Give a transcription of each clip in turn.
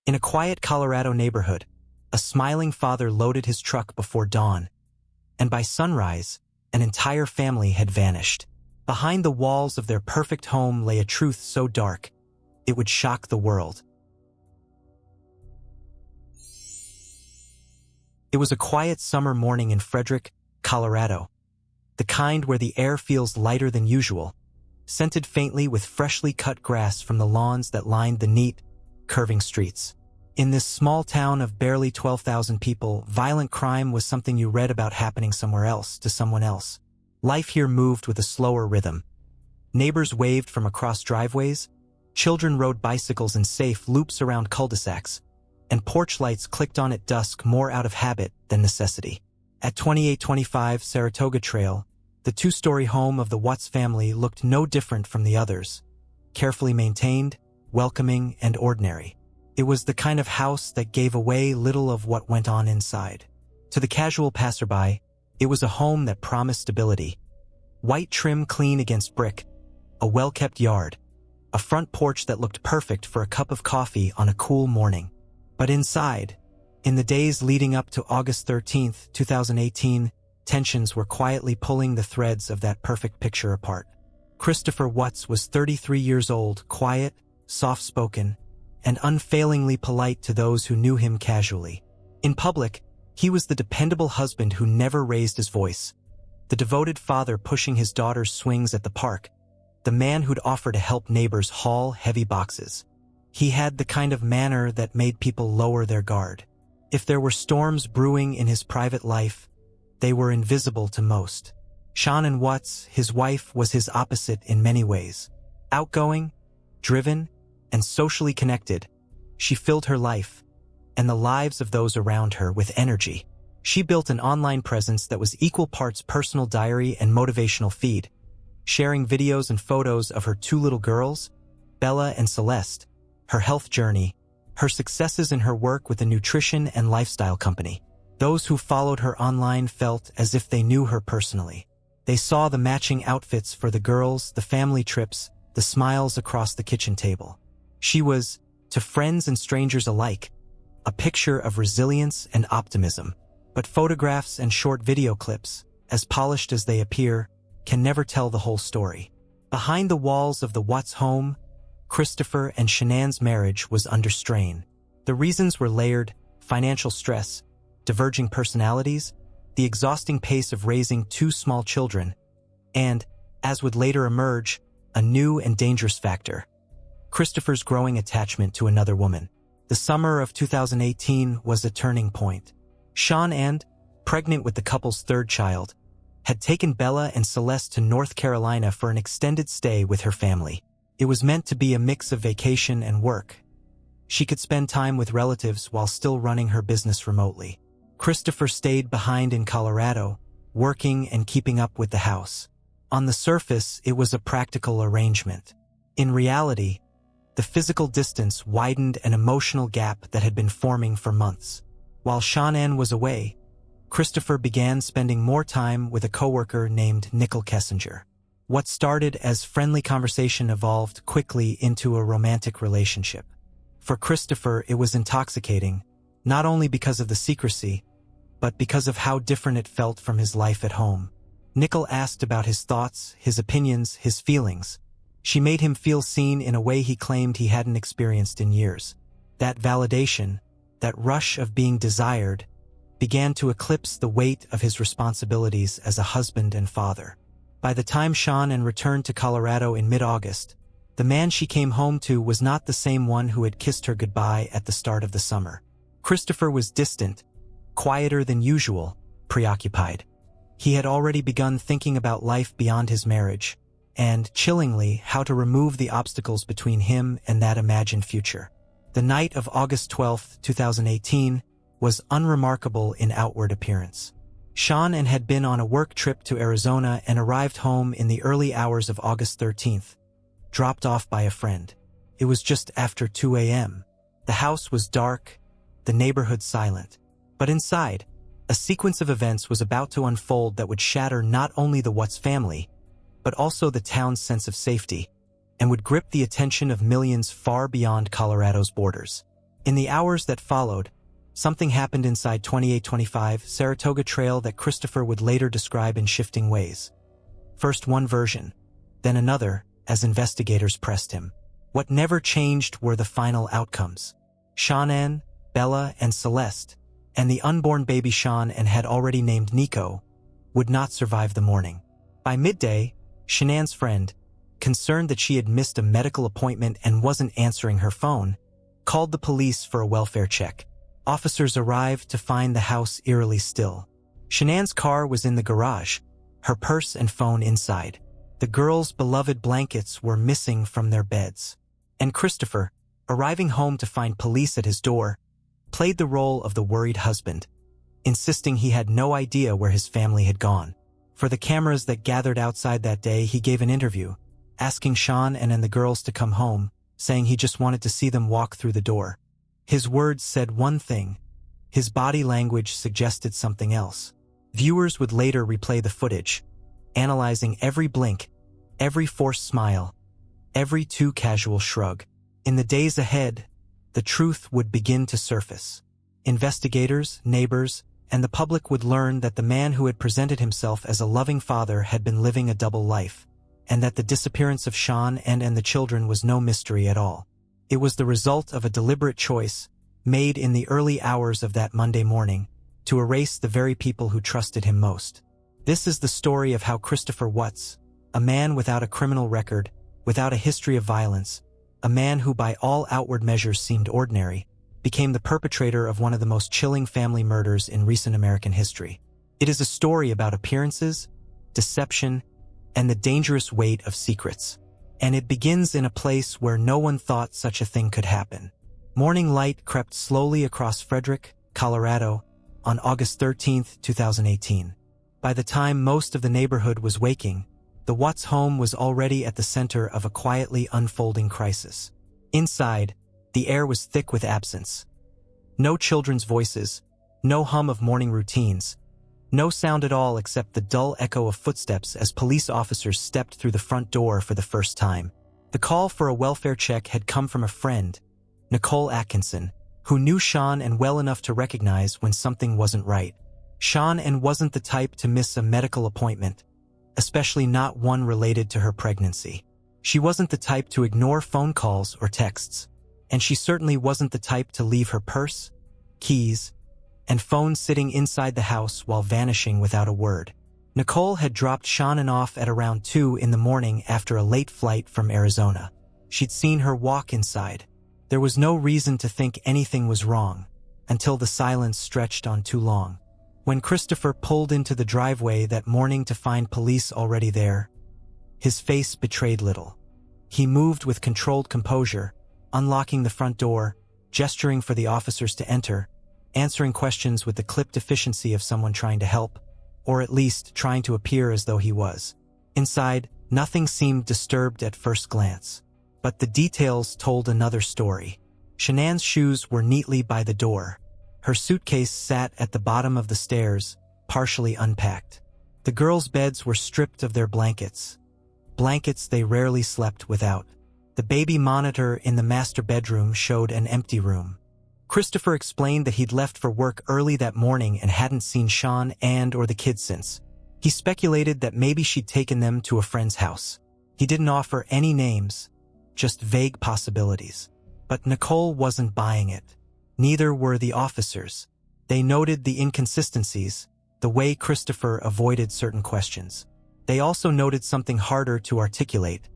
In a quiet Colorado neighborhood, a smiling father loaded his truck before dawn, and by sunrise, an entire family had vanished. Behind the walls of their perfect home lay a truth so dark, it would shock the world. It was a quiet summer morning in Frederick, Colorado, the kind where the air feels lighter than usual, scented faintly with freshly cut grass from the lawns that lined the neat, curving streets. In this small town of barely 12,000 people, violent crime was something you read about happening somewhere else to someone else. Life here moved with a slower rhythm. Neighbors waved from across driveways, children rode bicycles in safe loops around cul-de-sacs, and porch lights clicked on at dusk more out of habit than necessity. At 2825 Saratoga Trail, the two-story home of the Watts family looked no different from the others, carefully maintained, welcoming, and ordinary. It was the kind of house that gave away little of what went on inside. To the casual passerby, it was a home that promised stability. White trim clean against brick, a well-kept yard, a front porch that looked perfect for a cup of coffee on a cool morning. But inside, in the days leading up to August 13, 2018, tensions were quietly pulling the threads of that perfect picture apart. Christopher Watts was 33 years old, quiet, soft-spoken, and unfailingly polite to those who knew him casually. In public, he was the dependable husband who never raised his voice, the devoted father pushing his daughter's swings at the park, the man who'd offer to help neighbors haul heavy boxes. He had the kind of manner that made people lower their guard. If there were storms brewing in his private life, they were invisible to most. Shanann Watts, his wife, was his opposite in many ways. Outgoing, driven, and socially connected, she filled her life, and the lives of those around her, with energy. She built an online presence that was equal parts personal diary and motivational feed, sharing videos and photos of her two little girls, Bella and Celeste, her health journey, her successes in her work with a nutrition and lifestyle company. Those who followed her online felt as if they knew her personally. They saw the matching outfits for the girls, the family trips, the smiles across the kitchen table. She was, to friends and strangers alike, a picture of resilience and optimism. But photographs and short video clips, as polished as they appear, can never tell the whole story. Behind the walls of the Watts home, Christopher and Shanann's marriage was under strain. The reasons were layered: financial stress, diverging personalities, the exhausting pace of raising two small children, and, as would later emerge, a new and dangerous factor: Christopher's growing attachment to another woman. The summer of 2018 was a turning point. Shanann, pregnant with the couple's third child, had taken Bella and Celeste to North Carolina for an extended stay with her family. It was meant to be a mix of vacation and work. She could spend time with relatives while still running her business remotely. Christopher stayed behind in Colorado, working and keeping up with the house. On the surface, it was a practical arrangement. In reality, the physical distance widened an emotional gap that had been forming for months. While Shanann was away, Christopher began spending more time with a coworker named Nico. What started as friendly conversation evolved quickly into a romantic relationship. For Christopher, it was intoxicating, not only because of the secrecy, but because of how different it felt from his life at home. Nico asked about his thoughts, his opinions, his feelings. She made him feel seen in a way he claimed he hadn't experienced in years. That validation, that rush of being desired, began to eclipse the weight of his responsibilities as a husband and father. By the time Shanann returned to Colorado in mid-August, the man she came home to was not the same one who had kissed her goodbye at the start of the summer. Christopher was distant, quieter than usual, preoccupied. He had already begun thinking about life beyond his marriage, and, chillingly, how to remove the obstacles between him and that imagined future. The night of August 12, 2018, was unremarkable in outward appearance. Shanann had been on a work trip to Arizona and arrived home in the early hours of August 13th, dropped off by a friend. It was just after 2 a.m. The house was dark, the neighborhood silent. But inside, a sequence of events was about to unfold that would shatter not only the Watts family, but also the town's sense of safety, and would grip the attention of millions far beyond Colorado's borders. In the hours that followed, something happened inside 2825 Saratoga Trail that Christopher would later describe in shifting ways. First one version, then another, as investigators pressed him. What never changed were the final outcomes. Shanann, Bella, and Celeste, and the unborn baby Sean and had already named Nico, would not survive the morning. By midday, Shanann's friend, concerned that she had missed a medical appointment and wasn't answering her phone, called the police for a welfare check. Officers arrived to find the house eerily still. Shanann's car was in the garage, her purse and phone inside. The girls' beloved blankets were missing from their beds. And Christopher, arriving home to find police at his door, played the role of the worried husband, insisting he had no idea where his family had gone. For the cameras that gathered outside that day, he gave an interview, asking Sean and the girls to come home, saying he just wanted to see them walk through the door. His words said one thing. His body language suggested something else. Viewers would later replay the footage, analyzing every blink, every forced smile, every too casual shrug. In the days ahead, the truth would begin to surface. Investigators, neighbors, and the public would learn that the man who had presented himself as a loving father had been living a double life, and that the disappearance of Sean and the children was no mystery at all. It was the result of a deliberate choice, made in the early hours of that Monday morning, to erase the very people who trusted him most. This is the story of how Christopher Watts, a man without a criminal record, without a history of violence, a man who by all outward measures seemed ordinary, became the perpetrator of one of the most chilling family murders in recent American history. It is a story about appearances, deception, and the dangerous weight of secrets. And it begins in a place where no one thought such a thing could happen. Morning light crept slowly across Frederick, Colorado, on August 13, 2018. By the time most of the neighborhood was waking, the Watts home was already at the center of a quietly unfolding crisis. Inside, the air was thick with absence. No children's voices, no hum of morning routines, no sound at all except the dull echo of footsteps as police officers stepped through the front door for the first time. The call for a welfare check had come from a friend, Nicole Atkinson, who knew Sean and well enough to recognize when something wasn't right. Sean wasn't the type to miss a medical appointment, especially not one related to her pregnancy. She wasn't the type to ignore phone calls or texts, and she certainly wasn't the type to leave her purse, keys, and phone sitting inside the house while vanishing without a word. Nicole had dropped Shanann off at around 2 in the morning after a late flight from Arizona. She'd seen her walk inside. There was no reason to think anything was wrong, until the silence stretched on too long. When Christopher pulled into the driveway that morning to find police already there, his face betrayed little. He moved with controlled composure, unlocking the front door, gesturing for the officers to enter, answering questions with the clipped efficiency of someone trying to help, or at least trying to appear as though he was. Inside, nothing seemed disturbed at first glance, but the details told another story. Shanann's shoes were neatly by the door. Her suitcase sat at the bottom of the stairs, partially unpacked. The girls' beds were stripped of their blankets they rarely slept without. The baby monitor in the master bedroom showed an empty room. Christopher explained that he'd left for work early that morning and hadn't seen Sean or the kids since. He speculated that maybe she'd taken them to a friend's house. He didn't offer any names, just vague possibilities. But Nicole wasn't buying it. Neither were the officers. They noted the inconsistencies, the way Christopher avoided certain questions. They also noted something harder to articulate,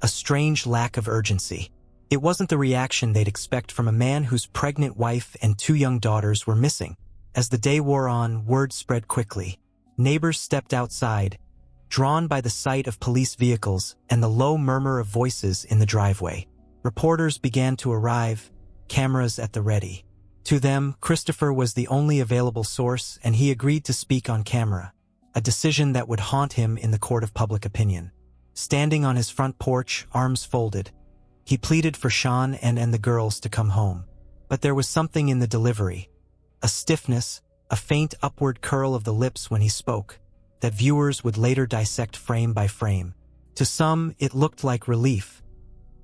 a strange lack of urgency. It wasn't the reaction they'd expect from a man whose pregnant wife and 2 young daughters were missing. As the day wore on, word spread quickly. Neighbors stepped outside, drawn by the sight of police vehicles and the low murmur of voices in the driveway. Reporters began to arrive, cameras at the ready. To them, Christopher was the only available source, and he agreed to speak on camera, a decision that would haunt him in the court of public opinion. Standing on his front porch, arms folded, he pleaded for Sean and the girls to come home. But there was something in the delivery, a stiffness, a faint upward curl of the lips when he spoke, that viewers would later dissect frame by frame. To some, it looked like relief.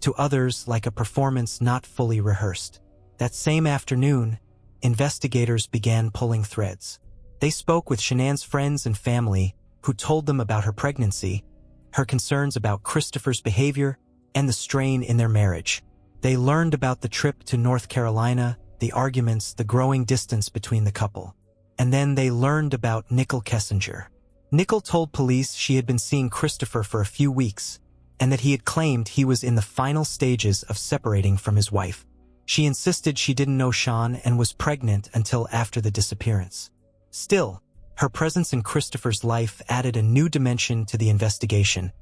To others, like a performance not fully rehearsed. That same afternoon, investigators began pulling threads. They spoke with Shanann's friends and family, who told them about her pregnancy, her concerns about Christopher's behavior, and the strain in their marriage. They learned about the trip to North Carolina, the arguments, the growing distance between the couple. And then they learned about Nico Kessinger. Nico told police she had been seeing Christopher for a few weeks, and that he had claimed he was in the final stages of separating from his wife. She insisted she didn't know Sean and was pregnant until after the disappearance. Still, her presence in Christopher's life added a new dimension to the investigation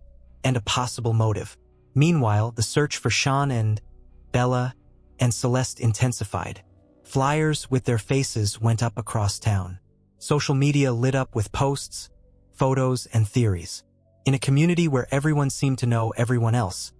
and a possible motive. Meanwhile, the search for Sean and Bella and Celeste intensified. Flyers with their faces went up across town. Social media lit up with posts, photos, and theories. In a community where everyone seemed to know everyone else,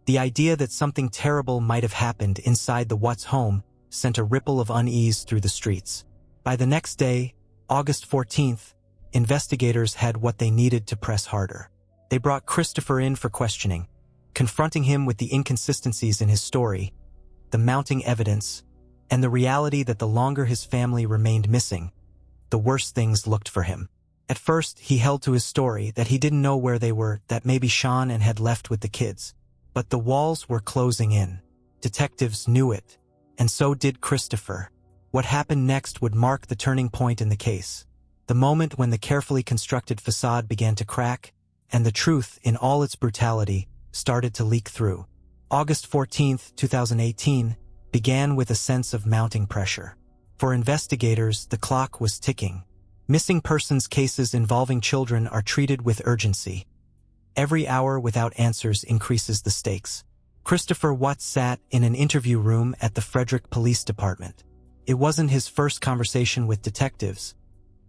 the idea that something terrible might have happened inside the Watts home sent a ripple of unease through the streets. By the next day, August 14th, investigators had what they needed to press harder. They brought Christopher in for questioning, confronting him with the inconsistencies in his story, the mounting evidence, and the reality that the longer his family remained missing, the worse things looked for him. At first, he held to his story that he didn't know where they were, that maybe Sean and had left with the kids. But the walls were closing in. Detectives knew it, and so did Christopher. What happened next would mark the turning point in the case. The moment when the carefully constructed facade began to crack, and the truth, in all its brutality, started to leak through. August 14th, 2018, began with a sense of mounting pressure. For investigators, the clock was ticking. Missing persons cases involving children are treated with urgency. Every hour without answers increases the stakes. Christopher Watts sat in an interview room at the Frederick Police Department. It wasn't his first conversation with detectives,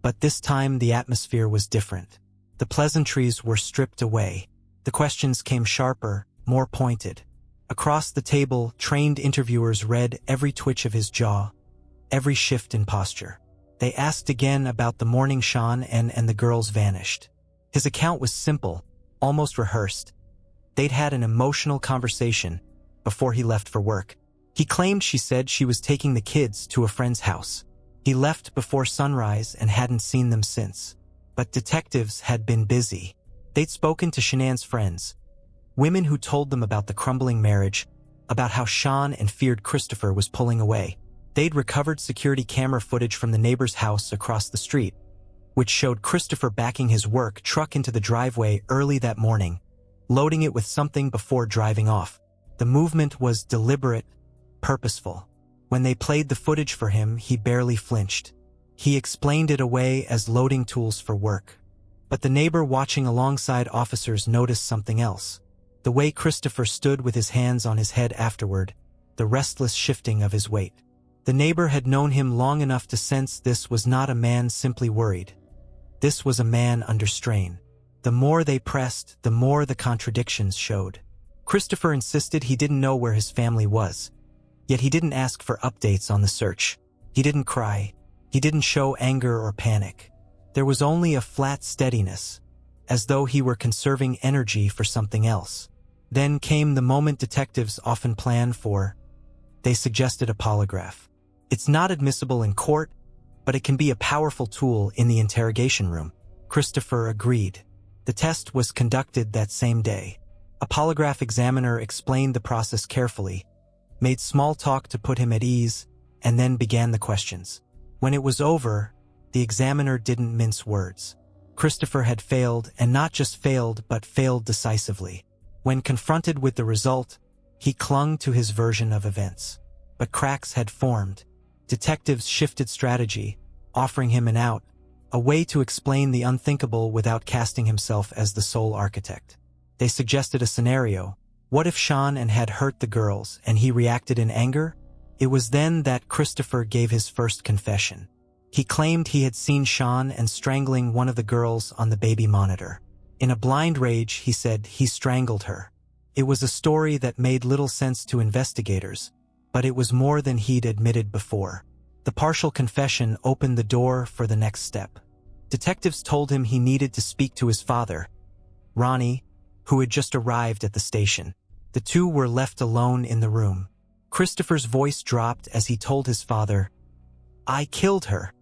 but this time the atmosphere was different. The pleasantries were stripped away. The questions came sharper, more pointed. Across the table, trained interviewers read every twitch of his jaw, every shift in posture. They asked again about the morning Sean and the girls vanished. His account was simple, almost rehearsed. They'd had an emotional conversation before he left for work. He claimed she said she was taking the kids to a friend's house. He left before sunrise and hadn't seen them since. But detectives had been busy. They'd spoken to Shanann's friends, women who told them about the crumbling marriage, about how Sean and feared Christopher was pulling away. They'd recovered security camera footage from the neighbor's house across the street, which showed Christopher backing his work truck into the driveway early that morning, loading it with something before driving off. The movement was deliberate, purposeful. When they played the footage for him, he barely flinched. He explained it away as loading tools for work. But the neighbor watching alongside officers noticed something else. The way Christopher stood with his hands on his head afterward, the restless shifting of his weight. The neighbor had known him long enough to sense this was not a man simply worried. This was a man under strain. The more they pressed, the more the contradictions showed. Christopher insisted he didn't know where his family was. Yet he didn't ask for updates on the search. He didn't cry. He didn't show anger or panic. There was only a flat steadiness, as though he were conserving energy for something else. Then came the moment detectives often plan for. They suggested a polygraph. It's not admissible in court, but it can be a powerful tool in the interrogation room. Christopher agreed. The test was conducted that same day. A polygraph examiner explained the process carefully, made small talk to put him at ease, and then began the questions. When it was over, the examiner didn't mince words. Christopher had failed, and not just failed, but failed decisively. When confronted with the result, he clung to his version of events. But cracks had formed. Detectives shifted strategy, offering him an out, a way to explain the unthinkable without casting himself as the sole architect. They suggested a scenario. What if Sean had hurt the girls and he reacted in anger? It was then that Christopher gave his first confession. He claimed he had seen Sean strangling one of the girls on the baby monitor. In a blind rage, he said he strangled her. It was a story that made little sense to investigators, but it was more than he'd admitted before. The partial confession opened the door for the next step. Detectives told him he needed to speak to his father, Ronnie, who had just arrived at the station. The two were left alone in the room. Christopher's voice dropped as he told his father, "I killed her."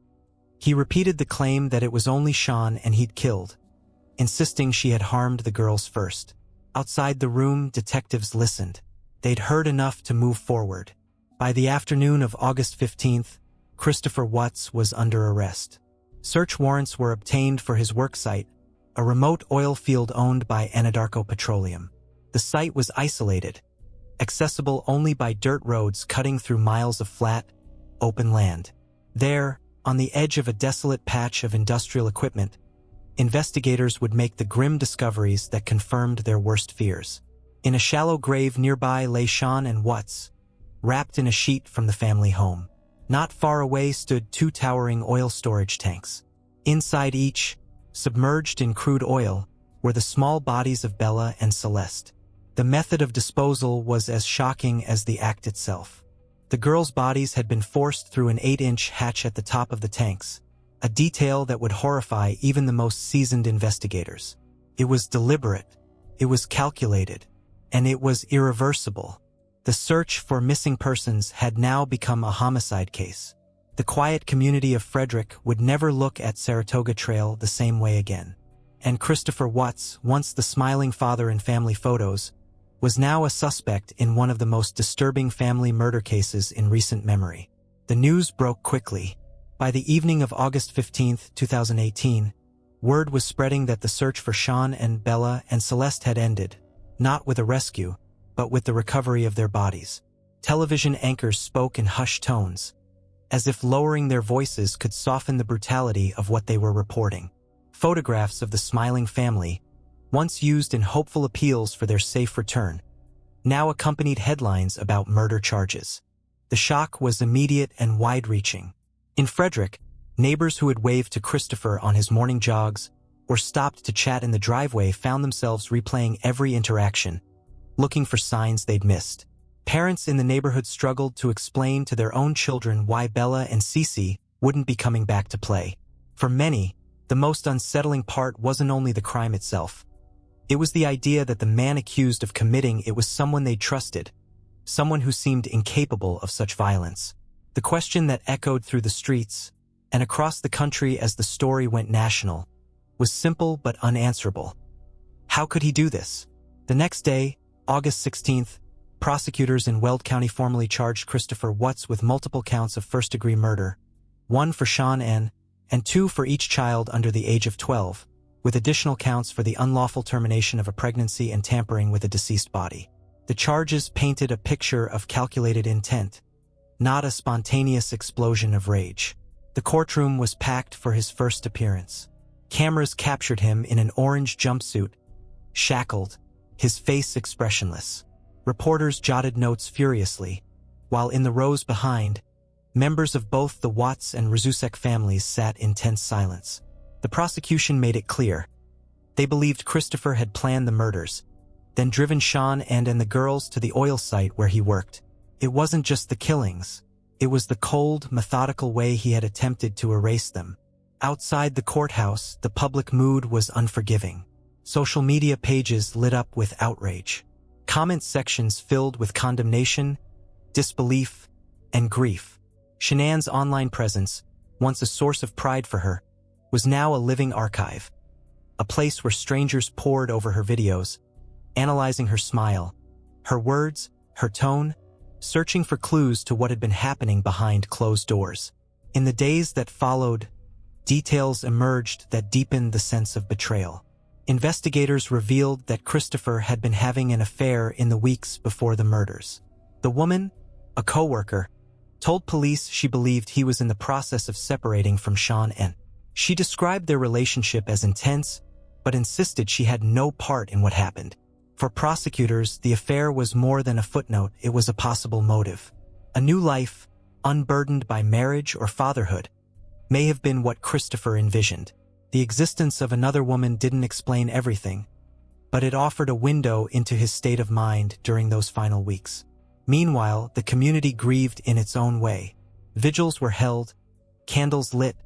He repeated the claim that it was only Shanann and he'd killed, insisting she had harmed the girls first. Outside the room, detectives listened. They'd heard enough to move forward. By the afternoon of August 15th, Christopher Watts was under arrest. Search warrants were obtained for his worksite, a remote oil field owned by Anadarko Petroleum. The site was isolated, accessible only by dirt roads cutting through miles of flat, open land. There, on the edge of a desolate patch of industrial equipment, investigators would make the grim discoveries that confirmed their worst fears. In a shallow grave nearby lay Shanann and Watts, wrapped in a sheet from the family home. Not far away stood two towering oil storage tanks. Inside each, submerged in crude oil, were the small bodies of Bella and Celeste. The method of disposal was as shocking as the act itself. The girls' bodies had been forced through an 8-inch hatch at the top of the tanks, a detail that would horrify even the most seasoned investigators. It was deliberate, it was calculated, and it was irreversible. The search for missing persons had now become a homicide case. The quiet community of Frederick would never look at Saratoga Trail the same way again. And Christopher Watts, once the smiling father in family photos, was now a suspect in one of the most disturbing family murder cases in recent memory. The news broke quickly. By the evening of August 15, 2018, word was spreading that the search for Shanann and Bella and Celeste had ended, not with a rescue, but with the recovery of their bodies. Television anchors spoke in hushed tones, as if lowering their voices could soften the brutality of what they were reporting. Photographs of the smiling family, once used in hopeful appeals for their safe return, now accompanied headlines about murder charges. The shock was immediate and wide-reaching. In Frederick, neighbors who had waved to Christopher on his morning jogs or stopped to chat in the driveway found themselves replaying every interaction, looking for signs they'd missed. Parents in the neighborhood struggled to explain to their own children why Bella and Cece wouldn't be coming back to play. For many, the most unsettling part wasn't only the crime itself. It was the idea that the man accused of committing it was someone they trusted, someone who seemed incapable of such violence. The question that echoed through the streets and across the country as the story went national was simple but unanswerable. How could he do this? The next day, August 16th, prosecutors in Weld County formally charged Christopher Watts with multiple counts of first-degree murder, 1 for Shanann and 2 for each child under the age of 12, with additional counts for the unlawful termination of a pregnancy and tampering with a deceased body. The charges painted a picture of calculated intent, not a spontaneous explosion of rage. The courtroom was packed for his first appearance. Cameras captured him in an orange jumpsuit, shackled, his face expressionless. Reporters jotted notes furiously, while in the rows behind, members of both the Watts and Rzusek families sat in tense silence. The prosecution made it clear. They believed Christopher had planned the murders, then driven Shanann and the girls to the oil site where he worked. It wasn't just the killings. It was the cold, methodical way he had attempted to erase them. Outside the courthouse, the public mood was unforgiving. Social media pages lit up with outrage. Comment sections filled with condemnation, disbelief, and grief. Shanann's online presence, once a source of pride for her, was now a living archive. A place where strangers pored over her videos, analyzing her smile, her words, her tone, searching for clues to what had been happening behind closed doors. In the days that followed, details emerged that deepened the sense of betrayal. Investigators revealed that Christopher had been having an affair in the weeks before the murders. The woman, a co-worker, told police she believed he was in the process of separating from Shanann. She described their relationship as intense, but insisted she had no part in what happened. For prosecutors, the affair was more than a footnote, it was a possible motive. A new life, unburdened by marriage or fatherhood, may have been what Christopher envisioned. The existence of another woman didn't explain everything, but it offered a window into his state of mind during those final weeks. Meanwhile, the community grieved in its own way. Vigils were held, candles lit,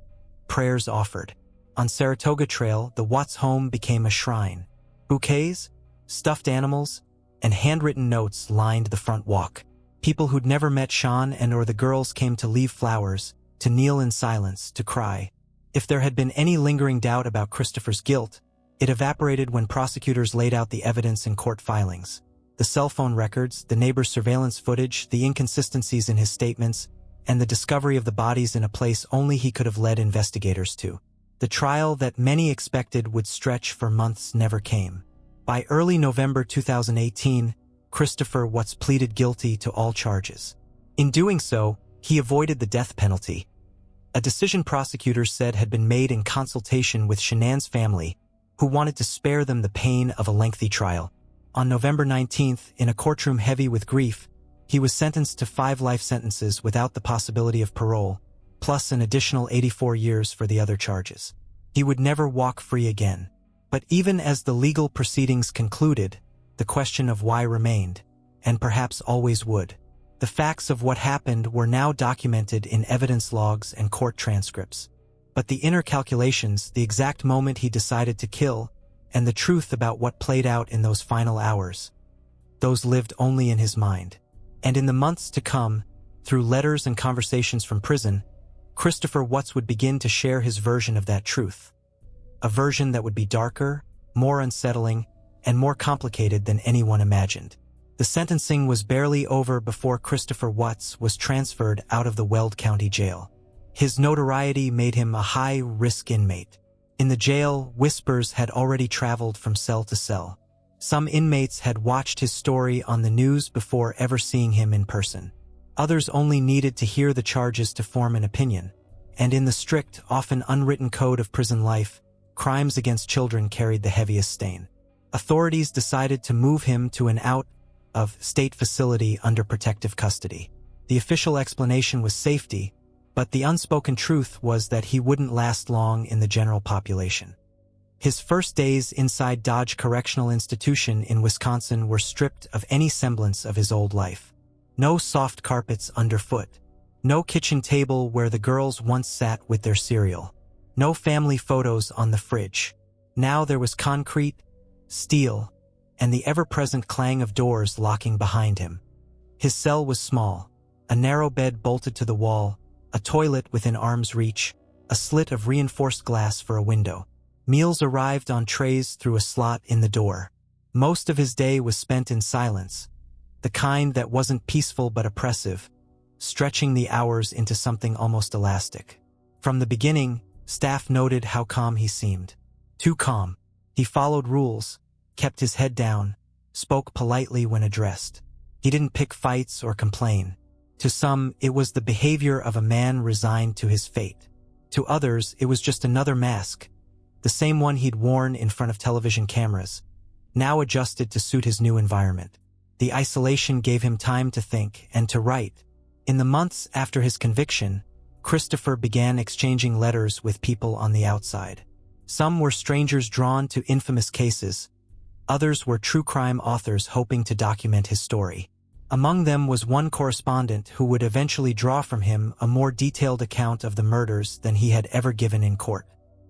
prayers offered. On Saratoga Trail, the Watts home became a shrine. Bouquets, stuffed animals, and handwritten notes lined the front walk. People who'd never met Shanann or the girls came to leave flowers, to kneel in silence, to cry. If there had been any lingering doubt about Christopher's guilt, it evaporated when prosecutors laid out the evidence in court filings. The cell phone records, the neighbor's surveillance footage, the inconsistencies in his statements, and the discovery of the bodies in a place only he could have led investigators to. The trial that many expected would stretch for months never came. By early November 2018, Christopher Watts pleaded guilty to all charges. In doing so, he avoided the death penalty, a decision prosecutors said had been made in consultation with Shanann's family, who wanted to spare them the pain of a lengthy trial. On November 19th, in a courtroom heavy with grief, he was sentenced to 5 life sentences without the possibility of parole, plus an additional 84 years for the other charges. He would never walk free again. But even as the legal proceedings concluded, the question of why remained, and perhaps always would. The facts of what happened were now documented in evidence logs and court transcripts. But the inner calculations, the exact moment he decided to kill, and the truth about what played out in those final hours, those lived only in his mind. And in the months to come, through letters and conversations from prison, Christopher Watts would begin to share his version of that truth. A version that would be darker, more unsettling, and more complicated than anyone imagined. The sentencing was barely over before Christopher Watts was transferred out of the Weld County Jail. His notoriety made him a high-risk inmate. In the jail, whispers had already traveled from cell to cell. Some inmates had watched his story on the news before ever seeing him in person. Others only needed to hear the charges to form an opinion. And in the strict, often unwritten code of prison life, crimes against children carried the heaviest stain. Authorities decided to move him to an out-of-state facility under protective custody. The official explanation was safety, but the unspoken truth was that he wouldn't last long in the general population. His first days inside Dodge Correctional Institution in Wisconsin were stripped of any semblance of his old life. No soft carpets underfoot. No kitchen table where the girls once sat with their cereal. No family photos on the fridge. Now there was concrete, steel, and the ever-present clang of doors locking behind him. His cell was small, a narrow bed bolted to the wall, a toilet within arm's reach, a slit of reinforced glass for a window. Meals arrived on trays through a slot in the door. Most of his day was spent in silence, the kind that wasn't peaceful but oppressive, stretching the hours into something almost elastic. From the beginning, staff noted how calm he seemed. Too calm. He followed rules, kept his head down, spoke politely when addressed. He didn't pick fights or complain. To some, it was the behavior of a man resigned to his fate. To others, it was just another mask, the same one he'd worn in front of television cameras, now adjusted to suit his new environment. The isolation gave him time to think and to write. In the months after his conviction, Christopher began exchanging letters with people on the outside. Some were strangers drawn to infamous cases. Others were true crime authors hoping to document his story. Among them was one correspondent who would eventually draw from him a more detailed account of the murders than he had ever given in court.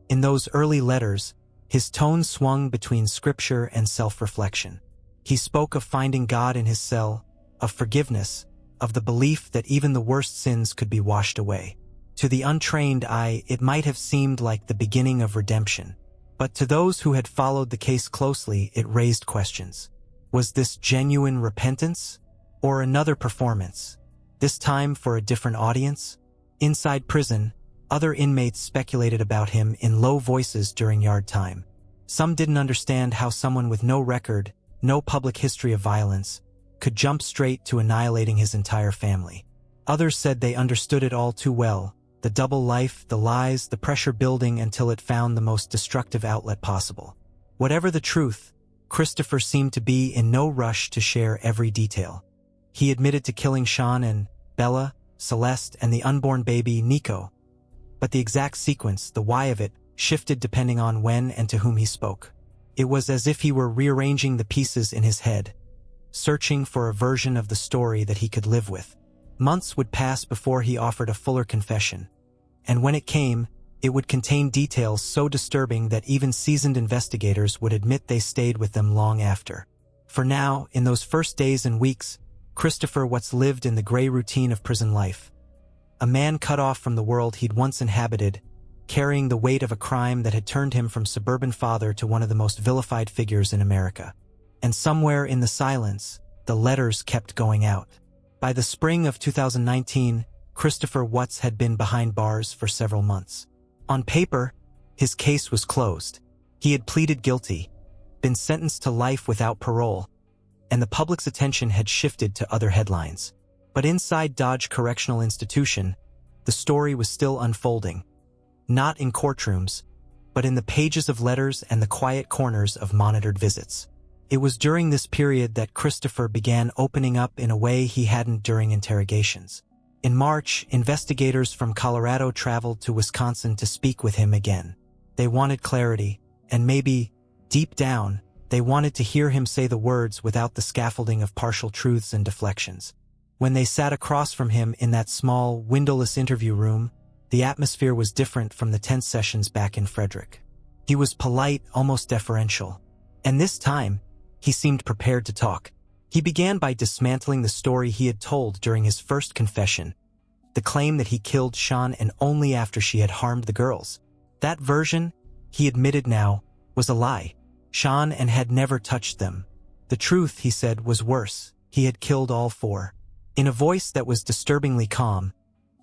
In those early letters, his tone swung between scripture and self-reflection. He spoke of finding God in his cell, of forgiveness, of the belief that even the worst sins could be washed away. To the untrained eye, it might have seemed like the beginning of redemption. But to those who had followed the case closely, it raised questions. Was this genuine repentance? Or another performance? This time for a different audience? Inside prison, other inmates speculated about him in low voices during yard time. Some didn't understand how someone with no record, no public history of violence, could jump straight to annihilating his entire family. Others said they understood it all too well. The double life, the lies, the pressure building until it found the most destructive outlet possible. Whatever the truth, Christopher seemed to be in no rush to share every detail. He admitted to killing Shanann, Bella, Celeste, and the unborn baby, Nico. But the exact sequence, the why of it, shifted depending on when and to whom he spoke. It was as if he were rearranging the pieces in his head, searching for a version of the story that he could live with. Months would pass before he offered a fuller confession. And when it came, it would contain details so disturbing that even seasoned investigators would admit they stayed with them long after. For now, in those first days and weeks, Christopher Watts lived in the gray routine of prison life. A man cut off from the world he'd once inhabited, carrying the weight of a crime that had turned him from suburban father to one of the most vilified figures in America. And somewhere in the silence, the letters kept going out. By the spring of 2019, Christopher Watts had been behind bars for several months. On paper, his case was closed. He had pleaded guilty, been sentenced to life without parole, and the public's attention had shifted to other headlines. But inside Dodge Correctional Institution, the story was still unfolding. Not in courtrooms, but in the pages of letters and the quiet corners of monitored visits. It was during this period that Christopher began opening up in a way he hadn't during interrogations. In March, investigators from Colorado traveled to Wisconsin to speak with him again. They wanted clarity, and maybe, deep down, they wanted to hear him say the words without the scaffolding of partial truths and deflections. When they sat across from him in that small, windowless interview room, the atmosphere was different from the tense sessions back in Frederick. He was polite, almost deferential. And this time, he seemed prepared to talk. He began by dismantling the story he had told during his first confession, the claim that he killed Shanann and only after she had harmed the girls. That version, he admitted now, was a lie. Shanann and had never touched them. The truth, he said, was worse. He had killed all four. In a voice that was disturbingly calm,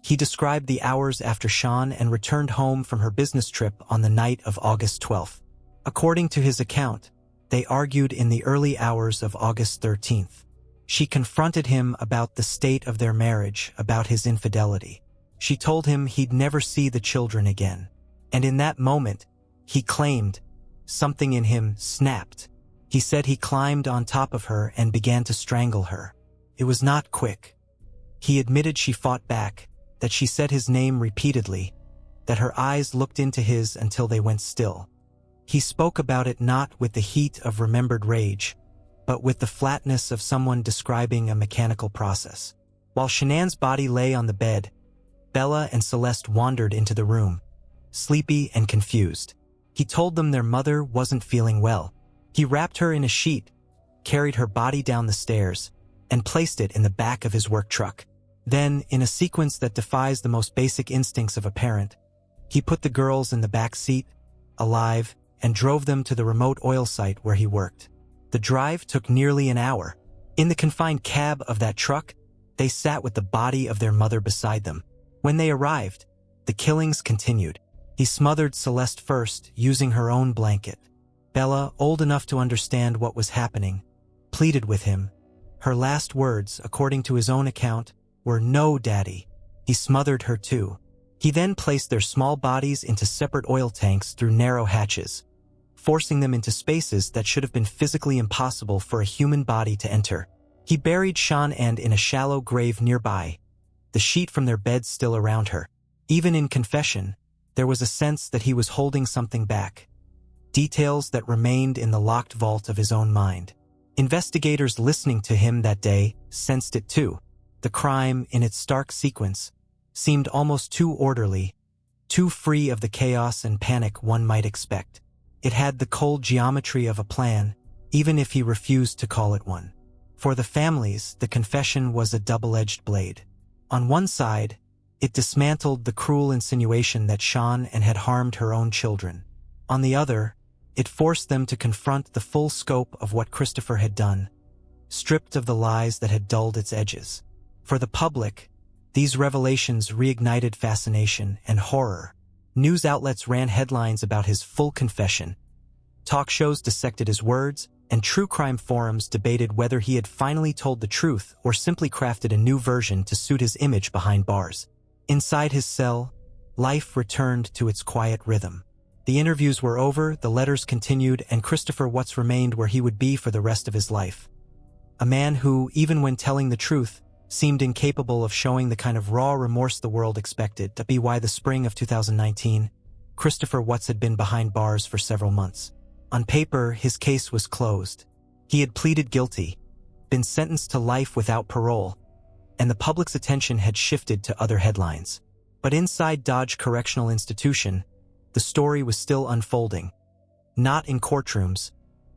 he described the hours after Shanann and returned home from her business trip on the night of August 12th. According to his account, they argued in the early hours of August 13th. She confronted him about the state of their marriage, about his infidelity. She told him he'd never see the children again. And in that moment, he claimed, something in him snapped. He said he climbed on top of her and began to strangle her. It was not quick. He admitted she fought back, that she said his name repeatedly, that her eyes looked into his until they went still. He spoke about it not with the heat of remembered rage, but with the flatness of someone describing a mechanical process. While Shanann's body lay on the bed, Bella and Celeste wandered into the room, sleepy and confused. He told them their mother wasn't feeling well. He wrapped her in a sheet, carried her body down the stairs, and placed it in the back of his work truck. Then, in a sequence that defies the most basic instincts of a parent, he put the girls in the back seat, alive, and drove them to the remote oil site where he worked. The drive took nearly an hour. In the confined cab of that truck, they sat with the body of their mother beside them. When they arrived, the killings continued. He smothered Celeste first, using her own blanket. Bella, old enough to understand what was happening, pleaded with him. Her last words, according to his own account, were, "No, Daddy." He smothered her too. He then placed their small bodies into separate oil tanks through narrow hatches, forcing them into spaces that should have been physically impossible for a human body to enter. He buried Shanann in a shallow grave nearby, the sheet from their bed still around her. Even in confession, there was a sense that he was holding something back, details that remained in the locked vault of his own mind. Investigators listening to him that day sensed it too. The crime, in its stark sequence, seemed almost too orderly, too free of the chaos and panic one might expect. It had the cold geometry of a plan, even if he refused to call it one. For the families, the confession was a double-edged blade. On one side, it dismantled the cruel insinuation that Shanann had harmed her own children. On the other, it forced them to confront the full scope of what Christopher had done, stripped of the lies that had dulled its edges. For the public, these revelations reignited fascination and horror. News outlets ran headlines about his full confession. Talk shows dissected his words, and true crime forums debated whether he had finally told the truth or simply crafted a new version to suit his image behind bars. Inside his cell, life returned to its quiet rhythm. The interviews were over, the letters continued, and Christopher Watts remained where he would be for the rest of his life. A man who, even when telling the truth, seemed incapable of showing the kind of raw remorse the world expected. To be why the spring of 2019, Christopher Watts had been behind bars for several months. On paper, his case was closed. He had pleaded guilty, been sentenced to life without parole, and the public's attention had shifted to other headlines. But inside Dodge Correctional Institution, the story was still unfolding. Not in courtrooms,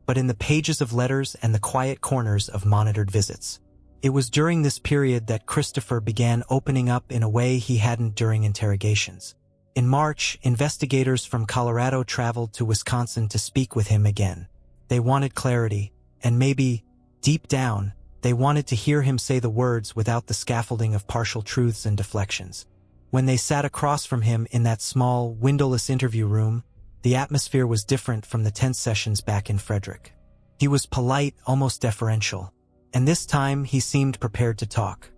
but in the pages of letters and the quiet corners of monitored visits. It was during this period that Christopher began opening up in a way he hadn't during interrogations. In March, investigators from Colorado traveled to Wisconsin to speak with him again. They wanted clarity, and maybe, deep down, they wanted to hear him say the words without the scaffolding of partial truths and deflections. When they sat across from him in that small, windowless interview room, the atmosphere was different from the tense sessions back in Frederick. He was polite, almost deferential, and this time he seemed prepared to talk.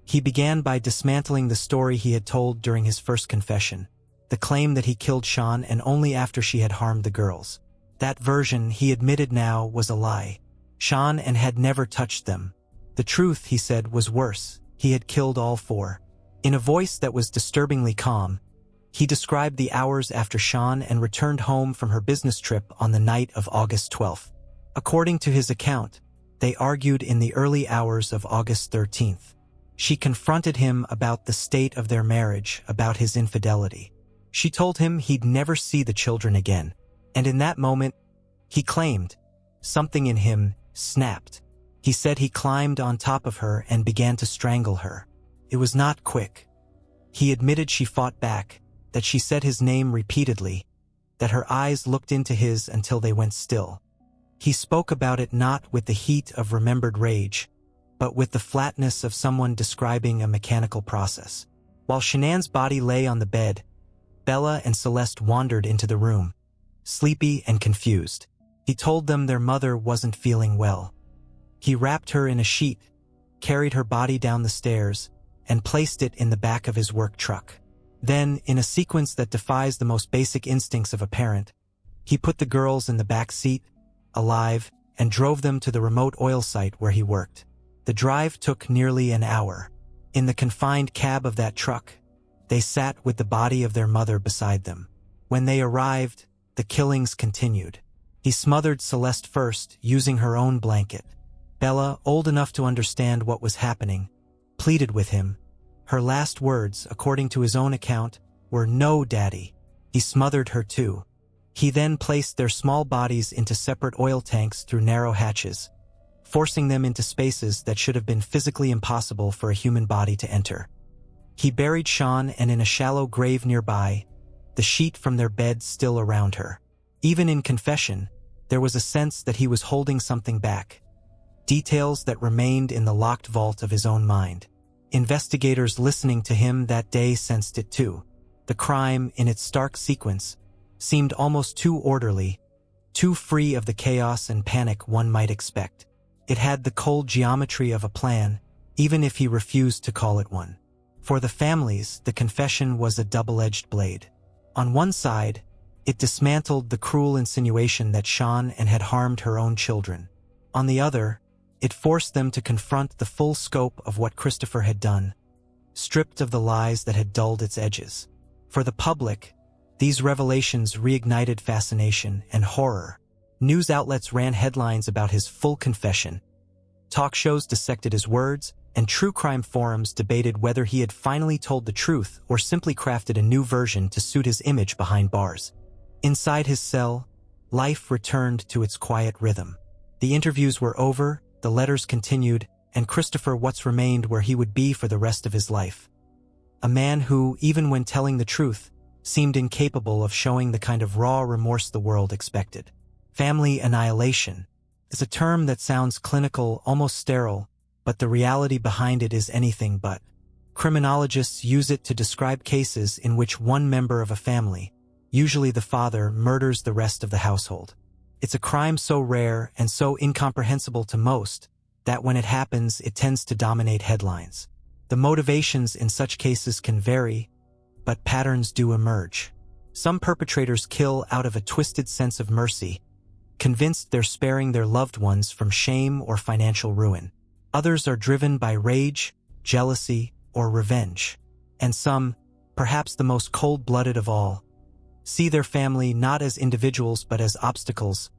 He began by dismantling the story he had told during his first confession, the claim that he killed Shanann and only after she had harmed the girls. That version, he admitted now, was a lie. Shanann had never touched them. The truth, he said, was worse. He had killed all four. In a voice that was disturbingly calm, he described the hours after Shanann returned home from her business trip on the night of August 12th. According to his account, they argued in the early hours of August 13th. She confronted him about the state of their marriage, about his infidelity. She told him he'd never see the children again, and in that moment, he claimed, something in him snapped. He said he climbed on top of her and began to strangle her. It was not quick. He admitted she fought back, that she said his name repeatedly, that her eyes looked into his until they went still. He spoke about it not with the heat of remembered rage, but with the flatness of someone describing a mechanical process. While Shanann's body lay on the bed, Bella and Celeste wandered into the room, sleepy and confused. He told them their mother wasn't feeling well. He wrapped her in a sheet, carried her body down the stairs, and placed it in the back of his work truck. Then, in a sequence that defies the most basic instincts of a parent, he put the girls in the back seat, alive, and drove them to the remote oil site where he worked. The drive took nearly an hour. In the confined cab of that truck, they sat with the body of their mother beside them. When they arrived, the killings continued. He smothered Celeste first, using her own blanket. Bella, old enough to understand what was happening, pleaded with him. Her last words, according to his own account, were, "No, Daddy." He smothered her too. He then placed their small bodies into separate oil tanks through narrow hatches, forcing them into spaces that should have been physically impossible for a human body to enter. He buried Shanann, and in a shallow grave nearby, the sheet from their bed still around her. Even in confession, there was a sense that he was holding something back, details that remained in the locked vault of his own mind. Investigators listening to him that day sensed it too. The crime, in its stark sequence, seemed almost too orderly, too free of the chaos and panic one might expect. It had the cold geometry of a plan, even if he refused to call it one. For the families, the confession was a double-edged blade. On one side, it dismantled the cruel insinuation that Shanann had harmed her own children. On the other, it forced them to confront the full scope of what Christopher had done, stripped of the lies that had dulled its edges. For the public, these revelations reignited fascination and horror. News outlets ran headlines about his full confession. Talk shows dissected his words, and true crime forums debated whether he had finally told the truth or simply crafted a new version to suit his image behind bars. Inside his cell, life returned to its quiet rhythm. The interviews were over, the letters continued, and Christopher Watts remained where he would be for the rest of his life. A man who, even when telling the truth, seemed incapable of showing the kind of raw remorse the world expected. Family annihilation is a term that sounds clinical, almost sterile, but the reality behind it is anything but. Criminologists use it to describe cases in which one member of a family, usually the father, murders the rest of the household. It's a crime so rare and so incomprehensible to most that when it happens, it tends to dominate headlines. The motivations in such cases can vary, but patterns do emerge. Some perpetrators kill out of a twisted sense of mercy, convinced they're sparing their loved ones from shame or financial ruin. Others are driven by rage, jealousy, or revenge. And some, perhaps the most cold-blooded of all, see their family not as individuals but as obstacles,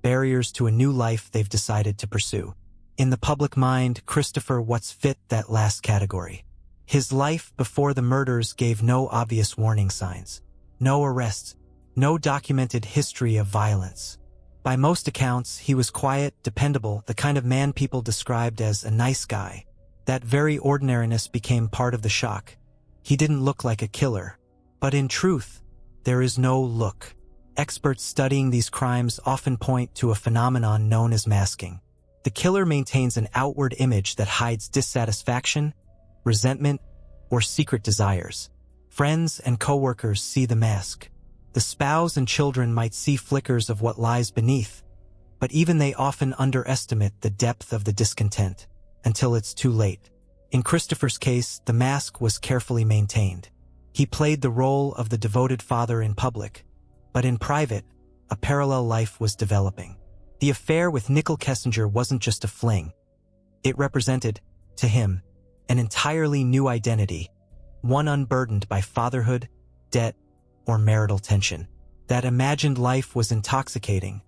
barriers to a new life they've decided to pursue. In the public mind, Christopher Watts fit that last category. His life before the murders gave no obvious warning signs, no arrests, no documented history of violence. By most accounts, he was quiet, dependable, the kind of man people described as a nice guy. That very ordinariness became part of the shock. He didn't look like a killer. But in truth, there is no look. Experts studying these crimes often point to a phenomenon known as masking. The killer maintains an outward image that hides dissatisfaction, resentment, or secret desires. Friends and coworkers see the mask. The spouse and children might see flickers of what lies beneath, but even they often underestimate the depth of the discontent until it's too late. In Christopher's case, the mask was carefully maintained. He played the role of the devoted father in public, but in private, a parallel life was developing. The affair with Nicole Kessinger wasn't just a fling. It represented, to him, an entirely new identity, one unburdened by fatherhood, debt, or marital tension. That imagined life was intoxicating,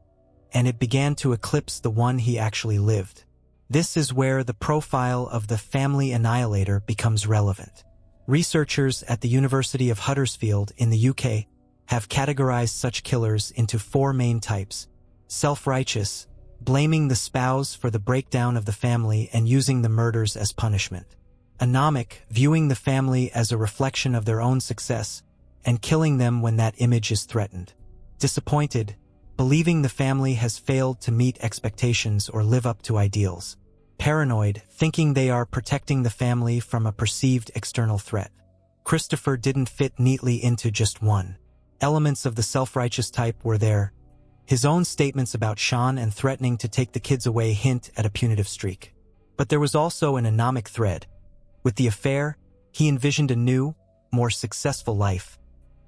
and it began to eclipse the one he actually lived. This is where the profile of the family annihilator becomes relevant. Researchers at the University of Huddersfield in the UK have categorized such killers into 4 main types: self-righteous, blaming the spouse for the breakdown of the family and using the murders as punishment; anomic, viewing the family as a reflection of their own success and killing them when that image is threatened; disappointed, believing the family has failed to meet expectations or live up to ideals; paranoid, thinking they are protecting the family from a perceived external threat. Christopher didn't fit neatly into just one. Elements of the self-righteous type were there. His own statements about Shanann and threatening to take the kids away hint at a punitive streak. But there was also an anomic thread. With the affair, he envisioned a new, more successful life,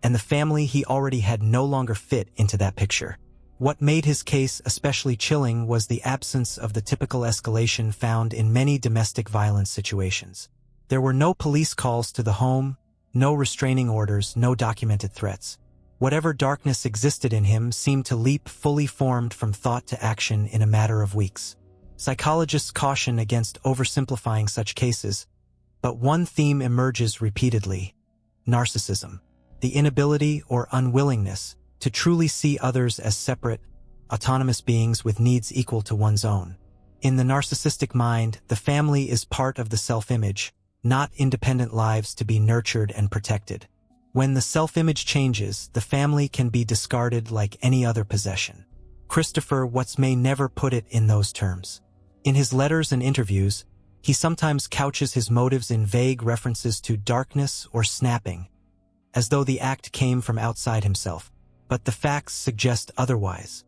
and the family he already had no longer fit into that picture. What made his case especially chilling was the absence of the typical escalation found in many domestic violence situations. There were no police calls to the home, no restraining orders, no documented threats. Whatever darkness existed in him seemed to leap fully formed from thought to action in a matter of weeks. Psychologists caution against oversimplifying such cases, but one theme emerges repeatedly: narcissism. The inability or unwillingness to truly see others as separate, autonomous beings with needs equal to one's own. In the narcissistic mind, the family is part of the self-image, not independent lives to be nurtured and protected. When the self-image changes, the family can be discarded like any other possession. Christopher Watts may never put it in those terms. In his letters and interviews, he sometimes couches his motives in vague references to darkness or snapping, as though the act came from outside himself, but the facts suggest otherwise.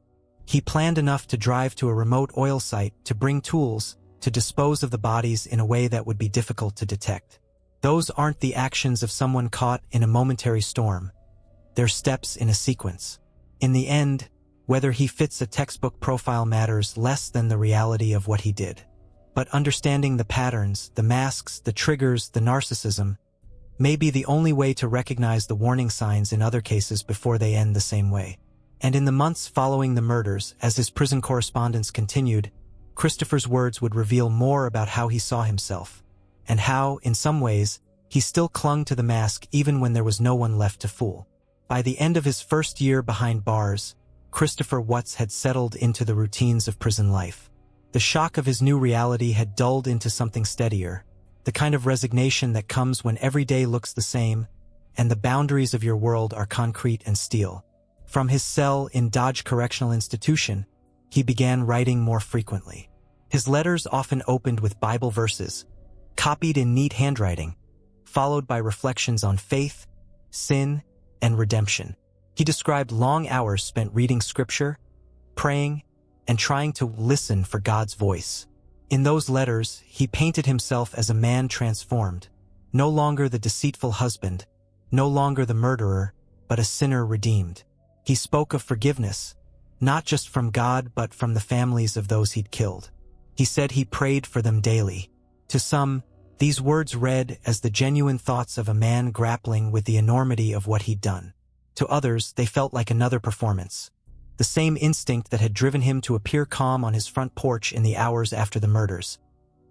He planned enough to drive to a remote oil site to bring tools to dispose of the bodies in a way that would be difficult to detect. Those aren't the actions of someone caught in a momentary storm. They're steps in a sequence. In the end, whether he fits a textbook profile matters less than the reality of what he did. But understanding the patterns, the masks, the triggers, the narcissism, may be the only way to recognize the warning signs in other cases before they end the same way. And in the months following the murders, as his prison correspondence continued, Christopher's words would reveal more about how he saw himself, and how, in some ways, he still clung to the mask even when there was no one left to fool. By the end of his first year behind bars, Christopher Watts had settled into the routines of prison life. The shock of his new reality had dulled into something steadier, the kind of resignation that comes when every day looks the same, and the boundaries of your world are concrete and steel. From his cell in Dodge Correctional Institution, he began writing more frequently. His letters often opened with Bible verses, copied in neat handwriting, followed by reflections on faith, sin, and redemption. He described long hours spent reading scripture, praying, and trying to listen for God's voice. In those letters, he painted himself as a man transformed, no longer the deceitful husband, no longer the murderer, but a sinner redeemed. He spoke of forgiveness, not just from God but from the families of those he'd killed. He said he prayed for them daily. To some, these words read as the genuine thoughts of a man grappling with the enormity of what he'd done. To others, they felt like another performance. The same instinct that had driven him to appear calm on his front porch in the hours after the murders,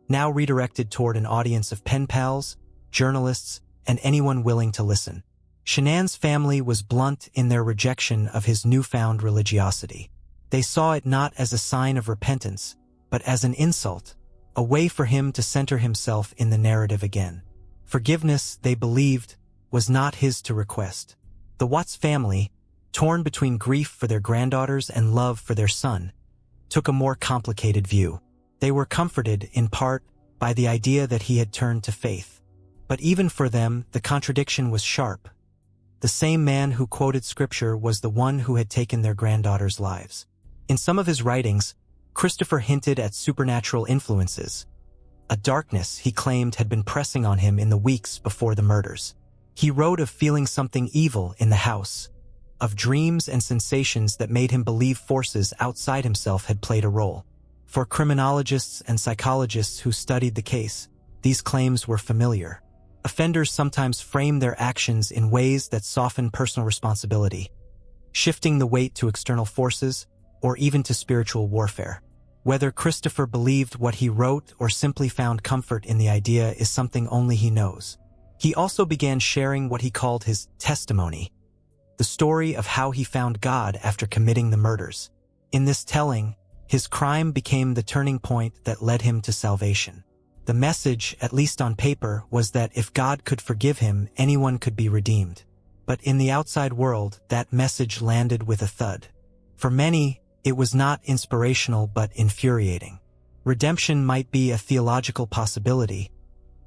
now redirected toward an audience of pen pals, journalists, and anyone willing to listen. Shanann's family was blunt in their rejection of his newfound religiosity. They saw it not as a sign of repentance, but as an insult, a way for him to center himself in the narrative again. Forgiveness, they believed, was not his to request. The Watts family, torn between grief for their granddaughters and love for their son, took a more complicated view. They were comforted, in part, by the idea that he had turned to faith. But even for them, the contradiction was sharp. The same man who quoted scripture was the one who had taken their granddaughters' lives. In some of his writings, Christopher hinted at supernatural influences, a darkness he claimed had been pressing on him in the weeks before the murders. He wrote of feeling something evil in the house, of dreams and sensations that made him believe forces outside himself had played a role. For criminologists and psychologists who studied the case, these claims were familiar. Offenders sometimes frame their actions in ways that soften personal responsibility, shifting the weight to external forces or even to spiritual warfare. Whether Christopher believed what he wrote or simply found comfort in the idea is something only he knows. He also began sharing what he called his testimony, the story of how he found God after committing the murders. In this telling, his crime became the turning point that led him to salvation. The message, at least on paper, was that if God could forgive him, anyone could be redeemed. But in the outside world, that message landed with a thud. For many, it was not inspirational but infuriating. Redemption might be a theological possibility,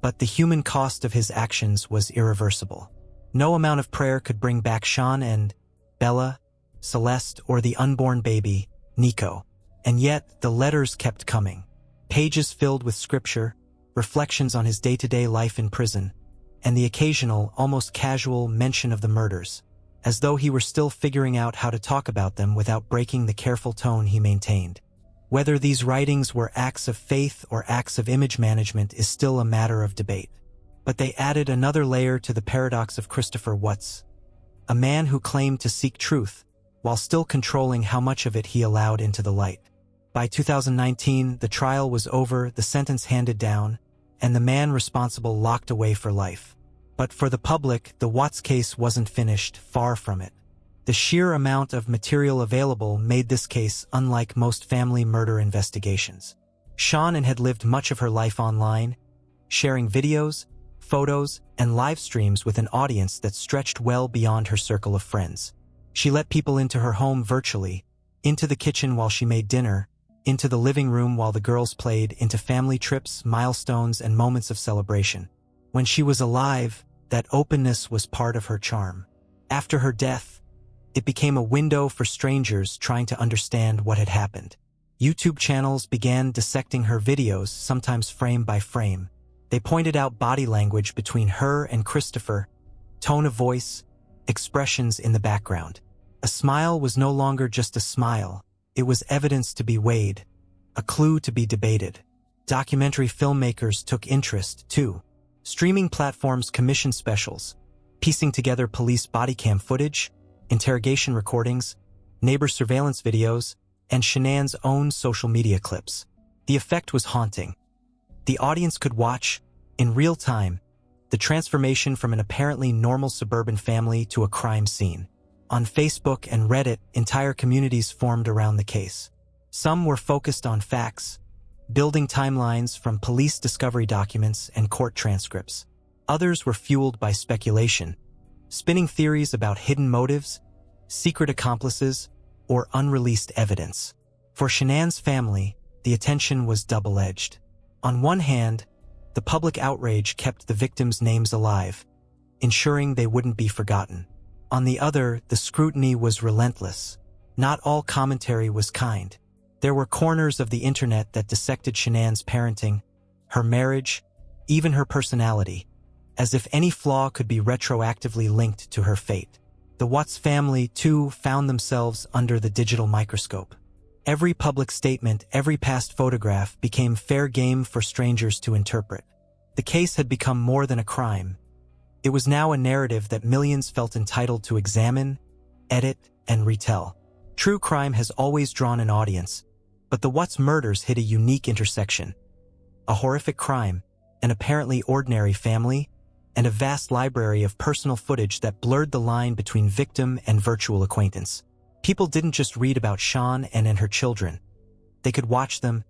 but the human cost of his actions was irreversible. No amount of prayer could bring back Sean and Bella, Celeste, or the unborn baby, Nico. And yet, the letters kept coming. Pages filled with scripture, reflections on his day-to-day life in prison, and the occasional, almost casual mention of the murders, as though he were still figuring out how to talk about them without breaking the careful tone he maintained. Whether these writings were acts of faith or acts of image management is still a matter of debate. But they added another layer to the paradox of Christopher Watts, a man who claimed to seek truth, while still controlling how much of it he allowed into the light. By 2019, the trial was over, the sentence handed down, and the man responsible locked away for life. But for the public, the Watts case wasn't finished, far from it. The sheer amount of material available made this case unlike most family murder investigations. Shanann had lived much of her life online, sharing videos, photos, and live streams with an audience that stretched well beyond her circle of friends. She let people into her home virtually, into the kitchen while she made dinner, into the living room while the girls played, into family trips, milestones, and moments of celebration. When she was alive, that openness was part of her charm. After her death, it became a window for strangers trying to understand what had happened. YouTube channels began dissecting her videos, sometimes frame by frame. They pointed out body language between her and Christopher, tone of voice, expressions in the background. A smile was no longer just a smile. It was evidence to be weighed, a clue to be debated. Documentary filmmakers took interest, too. Streaming platforms commissioned specials, piecing together police body cam footage, interrogation recordings, neighbor surveillance videos, and Shanann's own social media clips. The effect was haunting. The audience could watch, in real time, the transformation from an apparently normal suburban family to a crime scene. On Facebook and Reddit, entire communities formed around the case. Some were focused on facts, building timelines from police discovery documents and court transcripts. Others were fueled by speculation, spinning theories about hidden motives, secret accomplices, or unreleased evidence. For Shanann's family, the attention was double-edged. On one hand, the public outrage kept the victims' names alive, ensuring they wouldn't be forgotten. On the other, the scrutiny was relentless. Not all commentary was kind. There were corners of the internet that dissected Shanann's parenting, her marriage, even her personality, as if any flaw could be retroactively linked to her fate. The Watts family, too, found themselves under the digital microscope. Every public statement, every past photograph became fair game for strangers to interpret. The case had become more than a crime. It was now a narrative that millions felt entitled to examine, edit, and retell. True crime has always drawn an audience, but the Watts murders hit a unique intersection. A horrific crime, an apparently ordinary family, and a vast library of personal footage that blurred the line between victim and virtual acquaintance. People didn't just read about Shanann and her children. They could watch them,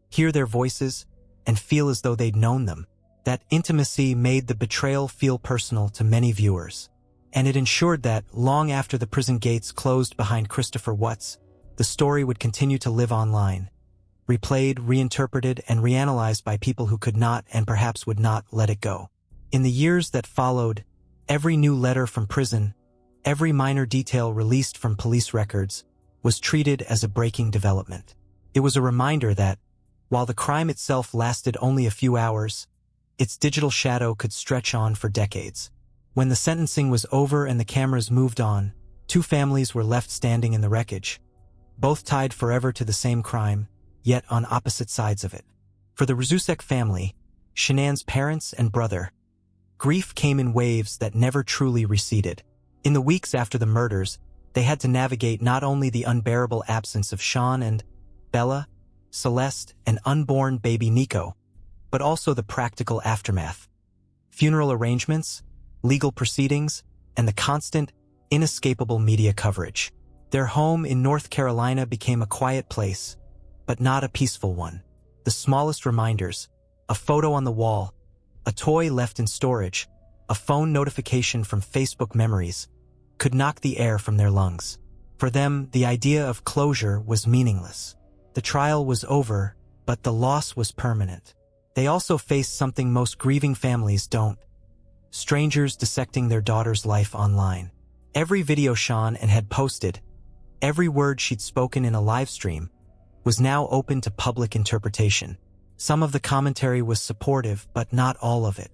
hear their voices, and feel as though they'd known them. That intimacy made the betrayal feel personal to many viewers. And it ensured that, long after the prison gates closed behind Christopher Watts, the story would continue to live online, replayed, reinterpreted, and reanalyzed by people who could not and perhaps would not let it go. In the years that followed, every new letter from prison, every minor detail released from police records, was treated as a breaking development. It was a reminder that, while the crime itself lasted only a few hours, its digital shadow could stretch on for decades. When the sentencing was over and the cameras moved on, two families were left standing in the wreckage, both tied forever to the same crime, yet on opposite sides of it. For the Rzusek family, Shanann's parents and brother, grief came in waves that never truly receded. In the weeks after the murders, they had to navigate not only the unbearable absence of Shanann and Bella, Celeste, and unborn baby Nico, but also the practical aftermath. Funeral arrangements, legal proceedings, and the constant, inescapable media coverage. Their home in North Carolina became a quiet place, but not a peaceful one. The smallest reminders, a photo on the wall, a toy left in storage, a phone notification from Facebook memories, could knock the air from their lungs. For them, the idea of closure was meaningless. The trial was over, but the loss was permanent. They also faced something most grieving families don't: strangers dissecting their daughter's life online. Every video Shanann had posted, every word she'd spoken in a live stream, was now open to public interpretation. Some of the commentary was supportive, but not all of it.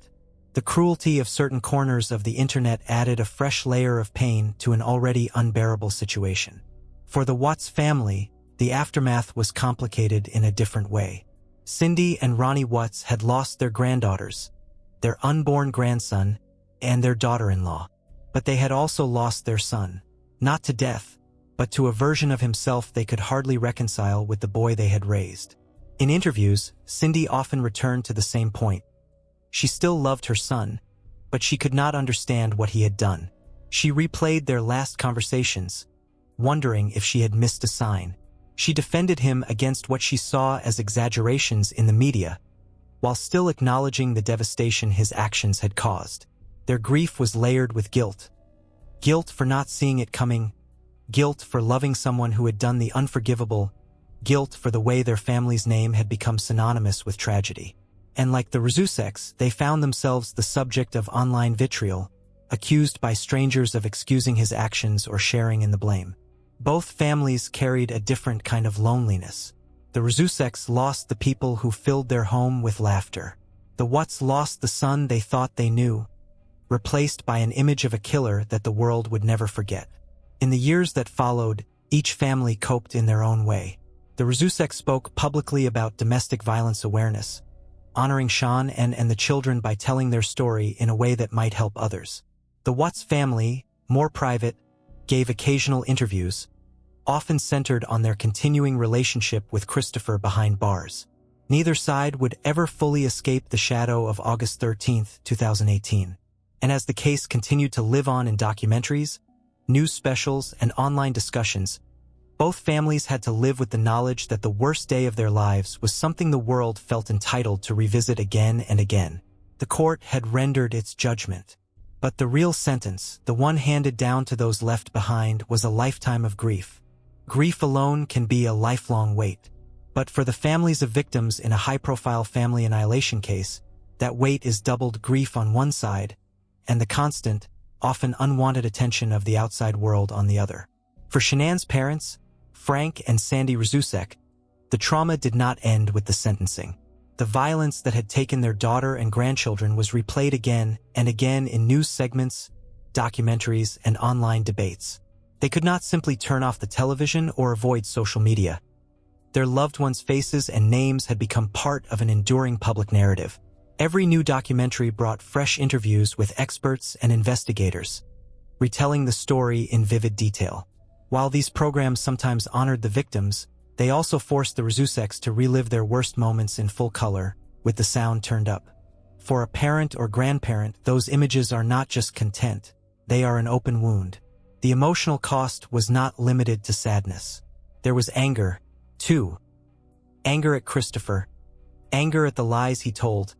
The cruelty of certain corners of the internet added a fresh layer of pain to an already unbearable situation. For the Watts family, the aftermath was complicated in a different way. Cindy and Ronnie Watts had lost their granddaughters, their unborn grandson, and their daughter-in-law. But they had also lost their son, not to death, but to a version of himself they could hardly reconcile with the boy they had raised. In interviews, Cindy often returned to the same point. She still loved her son, but she could not understand what he had done. She replayed their last conversations, wondering if she had missed a sign. She defended him against what she saw as exaggerations in the media, while still acknowledging the devastation his actions had caused. Their grief was layered with guilt. Guilt for not seeing it coming, guilt for loving someone who had done the unforgivable, guilt for the way their family's name had become synonymous with tragedy. And like the Rzuseks, they found themselves the subject of online vitriol, accused by strangers of excusing his actions or sharing in the blame. Both families carried a different kind of loneliness. The Rzuseks lost the people who filled their home with laughter. The Watts lost the son they thought they knew, replaced by an image of a killer that the world would never forget. In the years that followed, each family coped in their own way. The Rzuseks spoke publicly about domestic violence awareness, honoring Shanann and the children by telling their story in a way that might help others. The Watts family, more private, gave occasional interviews, often centered on their continuing relationship with Christopher behind bars. Neither side would ever fully escape the shadow of August 13, 2018. And as the case continued to live on in documentaries, news specials, and online discussions, both families had to live with the knowledge that the worst day of their lives was something the world felt entitled to revisit again and again. The court had rendered its judgment. But the real sentence, the one handed down to those left behind, was a lifetime of grief. Grief alone can be a lifelong weight. But for the families of victims in a high-profile family annihilation case, that weight is doubled: grief on one side, and the constant, often unwanted attention of the outside world on the other. For Shanann's parents, Frank and Sandy Rzusek, the trauma did not end with the sentencing. The violence that had taken their daughter and grandchildren was replayed again and again in news segments, documentaries, and online debates. They could not simply turn off the television or avoid social media. Their loved ones' faces and names had become part of an enduring public narrative. Every new documentary brought fresh interviews with experts and investigators, retelling the story in vivid detail. While these programs sometimes honored the victims, they also forced the Rzuseks to relive their worst moments in full color, with the sound turned up. For a parent or grandparent, those images are not just content, they are an open wound. The emotional cost was not limited to sadness. There was anger, too. Anger at Christopher. Anger at the lies he told.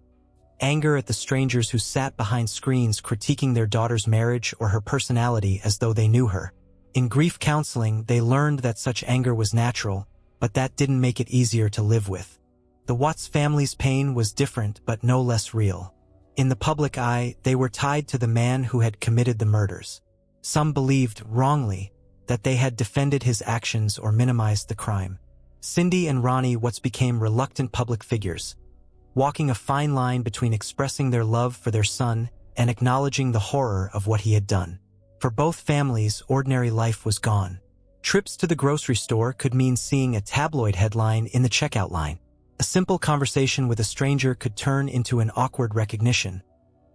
Anger at the strangers who sat behind screens critiquing their daughter's marriage or her personality as though they knew her. In grief counseling, they learned that such anger was natural, but that didn't make it easier to live with. The Watts family's pain was different but no less real. In the public eye, they were tied to the man who had committed the murders. Some believed, wrongly, that they had defended his actions or minimized the crime. Cindy and Ronnie Watts became reluctant public figures, walking a fine line between expressing their love for their son and acknowledging the horror of what he had done. For both families, ordinary life was gone. Trips to the grocery store could mean seeing a tabloid headline in the checkout line. A simple conversation with a stranger could turn into an awkward recognition,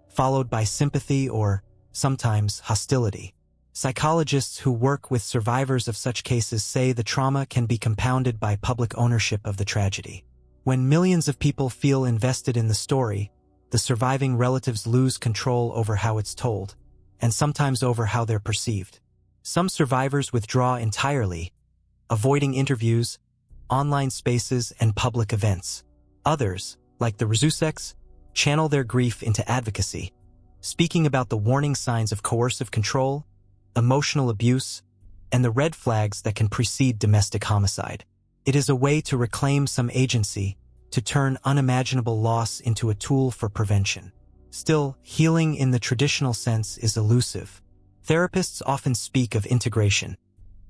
followed by sympathy or, sometimes, hostility. Psychologists who work with survivors of such cases say the trauma can be compounded by public ownership of the tragedy. When millions of people feel invested in the story, the surviving relatives lose control over how it's told, and sometimes over how they're perceived. Some survivors withdraw entirely, avoiding interviews, online spaces, and public events. Others, like the Rzuseks, channel their grief into advocacy, speaking about the warning signs of coercive control, emotional abuse, and the red flags that can precede domestic homicide. It is a way to reclaim some agency, to turn unimaginable loss into a tool for prevention. Still, healing in the traditional sense is elusive. Therapists often speak of integration,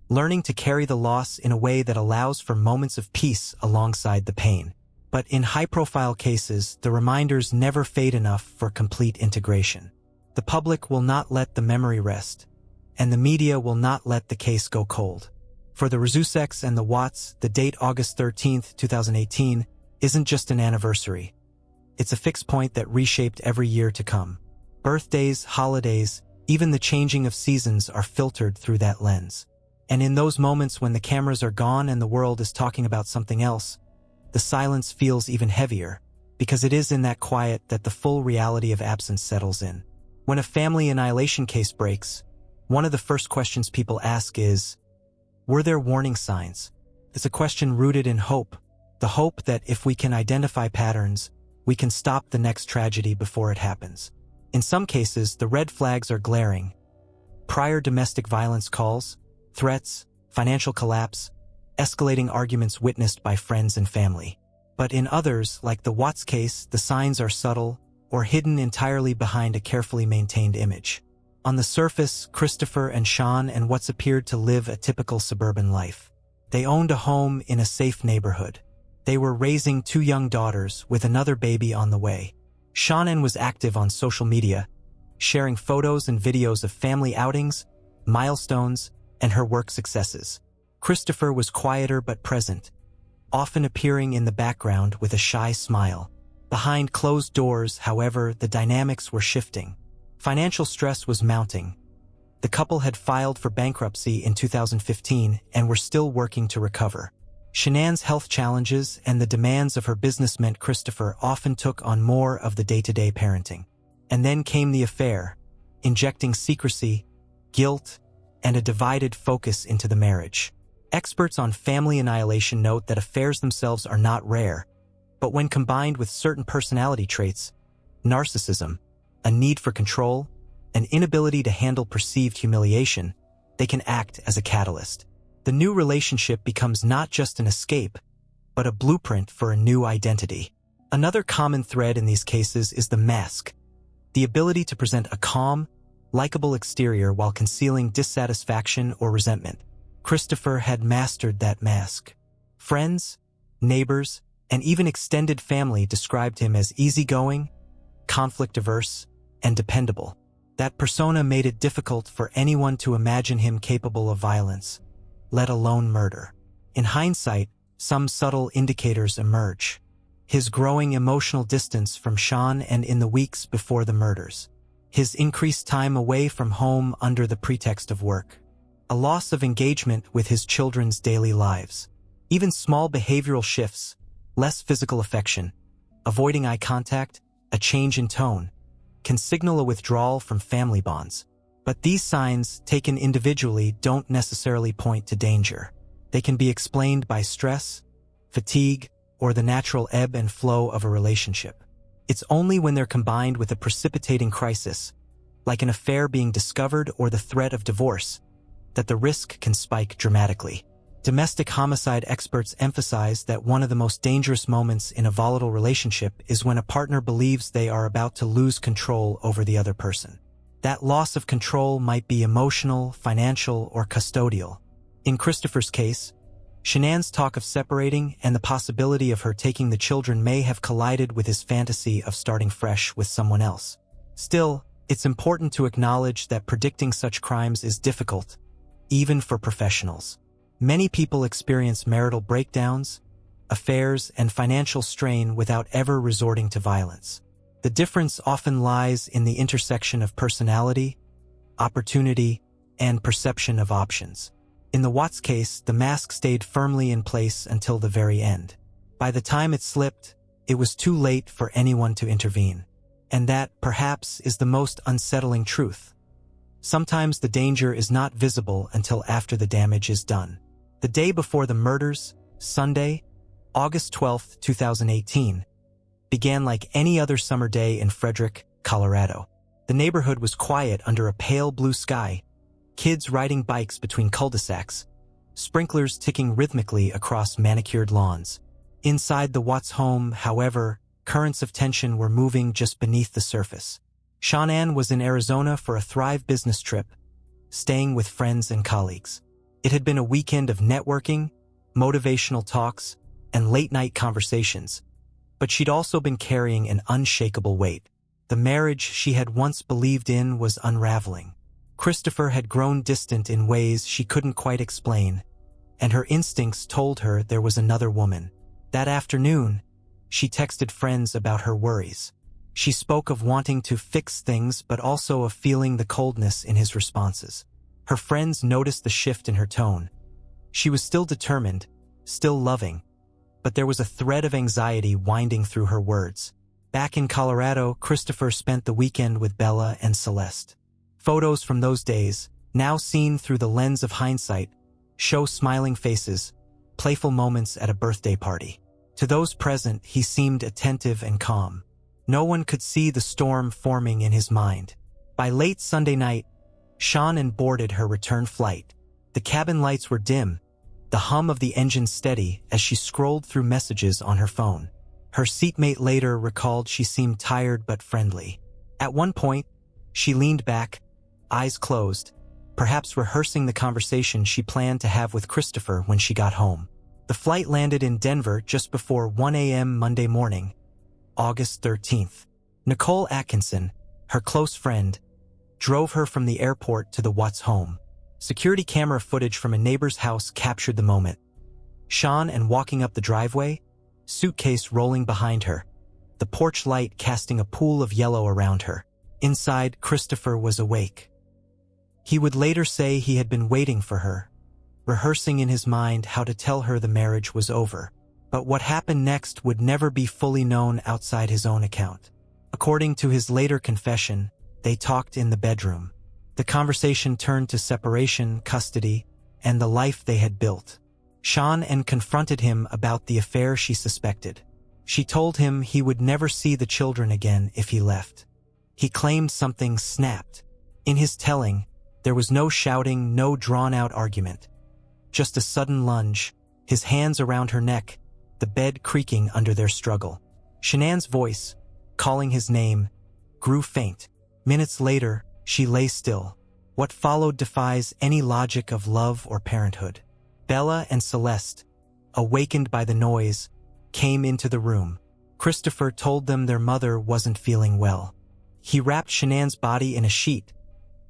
learning to carry the loss in a way that allows for moments of peace alongside the pain. But in high-profile cases, the reminders never fade enough for complete integration. The public will not let the memory rest, and the media will not let the case go cold. For the Rzuseks and the Watts, the date August 13, 2018, isn't just an anniversary. It's a fixed point that reshaped every year to come. Birthdays, holidays, even the changing of seasons are filtered through that lens. And in those moments when the cameras are gone and the world is talking about something else, the silence feels even heavier, because it is in that quiet that the full reality of absence settles in. When a family annihilation case breaks, one of the first questions people ask is, were there warning signs? It's a question rooted in hope, the hope that if we can identify patterns, we can stop the next tragedy before it happens. In some cases, the red flags are glaring. Prior domestic violence calls, threats, financial collapse, escalating arguments witnessed by friends and family. But in others, like the Watts case, the signs are subtle or hidden entirely behind a carefully maintained image. On the surface, Christopher and Shanann and Watts appeared to live a typical suburban life. They owned a home in a safe neighborhood. They were raising 2 young daughters with another baby on the way. Shanann was active on social media, sharing photos and videos of family outings, milestones, and her work successes. Christopher was quieter but present, often appearing in the background with a shy smile. Behind closed doors, however, the dynamics were shifting. Financial stress was mounting. The couple had filed for bankruptcy in 2015 and were still working to recover. Shanann's health challenges and the demands of her business meant Christopher often took on more of the day-to-day parenting. And then came the affair, injecting secrecy, guilt, and a divided focus into the marriage. Experts on family annihilation note that affairs themselves are not rare, but when combined with certain personality traits, narcissism, a need for control, an inability to handle perceived humiliation, they can act as a catalyst. The new relationship becomes not just an escape, but a blueprint for a new identity. Another common thread in these cases is the mask, the ability to present a calm, likable exterior while concealing dissatisfaction or resentment. Christopher had mastered that mask. Friends, neighbors, and even extended family described him as easygoing, conflict-averse, and dependable. That persona made it difficult for anyone to imagine him capable of violence, let alone murder. In hindsight, some subtle indicators emerge. His growing emotional distance from Shanann and in the weeks before the murders. His increased time away from home under the pretext of work. A loss of engagement with his children's daily lives. Even small behavioral shifts, less physical affection, avoiding eye contact, a change in tone, can signal a withdrawal from family bonds. But these signs, taken individually, don't necessarily point to danger. They can be explained by stress, fatigue, or the natural ebb and flow of a relationship. It's only when they're combined with a precipitating crisis, like an affair being discovered or the threat of divorce, that the risk can spike dramatically. Domestic homicide experts emphasize that one of the most dangerous moments in a volatile relationship is when a partner believes they are about to lose control over the other person. That loss of control might be emotional, financial, or custodial. In Christopher's case, Shanann's talk of separating and the possibility of her taking the children may have collided with his fantasy of starting fresh with someone else. Still, it's important to acknowledge that predicting such crimes is difficult, even for professionals. Many people experience marital breakdowns, affairs, and financial strain without ever resorting to violence. The difference often lies in the intersection of personality, opportunity, and perception of options. In the Watts case, the mask stayed firmly in place until the very end. By the time it slipped, it was too late for anyone to intervene. And that, perhaps, is the most unsettling truth. Sometimes the danger is not visible until after the damage is done. The day before the murders, Sunday, August 12, 2018, began like any other summer day in Frederick, Colorado. The neighborhood was quiet under a pale blue sky, kids riding bikes between cul-de-sacs, sprinklers ticking rhythmically across manicured lawns. Inside the Watts home, however, currents of tension were moving just beneath the surface. Shanann was in Arizona for a Thrive business trip, staying with friends and colleagues. It had been a weekend of networking, motivational talks, and late-night conversations, but she'd also been carrying an unshakable weight. The marriage she had once believed in was unraveling. Christopher had grown distant in ways she couldn't quite explain, and her instincts told her there was another woman. That afternoon, she texted friends about her worries. She spoke of wanting to fix things but also of feeling the coldness in his responses. Her friends noticed the shift in her tone. She was still determined, still loving, but there was a thread of anxiety winding through her words. Back in Colorado, Christopher spent the weekend with Bella and Celeste. Photos from those days, now seen through the lens of hindsight, show smiling faces, playful moments at a birthday party. To those present, he seemed attentive and calm. No one could see the storm forming in his mind. By late Sunday night, Shanann boarded her return flight. The cabin lights were dim, the hum of the engine steady as she scrolled through messages on her phone. Her seatmate later recalled she seemed tired but friendly. At one point, she leaned back, eyes closed, perhaps rehearsing the conversation she planned to have with Christopher when she got home. The flight landed in Denver just before 1 a.m. Monday morning, August 13th. Nicole Atkinson, her close friend, drove her from the airport to the Watts home. Security camera footage from a neighbor's house captured the moment. Shanann walking up the driveway, suitcase rolling behind her, the porch light casting a pool of yellow around her. Inside, Christopher was awake. He would later say he had been waiting for her, rehearsing in his mind how to tell her the marriage was over. But what happened next would never be fully known outside his own account. According to his later confession, they talked in the bedroom. The conversation turned to separation, custody, and the life they had built. Shanann confronted him about the affair she suspected. She told him he would never see the children again if he left. He claimed something snapped. In his telling, there was no shouting, no drawn-out argument. Just a sudden lunge, his hands around her neck, the bed creaking under their struggle. Shanann's voice, calling his name, grew faint. Minutes later, she lay still. What followed defies any logic of love or parenthood. Bella and Celeste, awakened by the noise, came into the room. Christopher told them their mother wasn't feeling well. He wrapped Shanann's body in a sheet,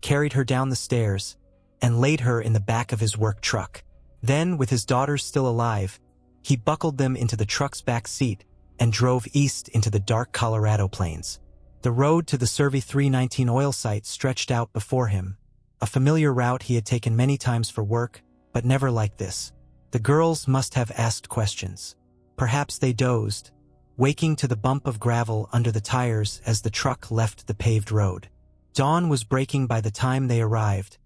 carried her down the stairs, and laid her in the back of his work truck. Then, with his daughters still alive, he buckled them into the truck's back seat and drove east into the dark Colorado plains. The road to the Cervi 319 oil site stretched out before him, a familiar route he had taken many times for work, but never like this. The girls must have asked questions. Perhaps they dozed, waking to the bump of gravel under the tires as the truck left the paved road. Dawn was breaking by the time they arrived,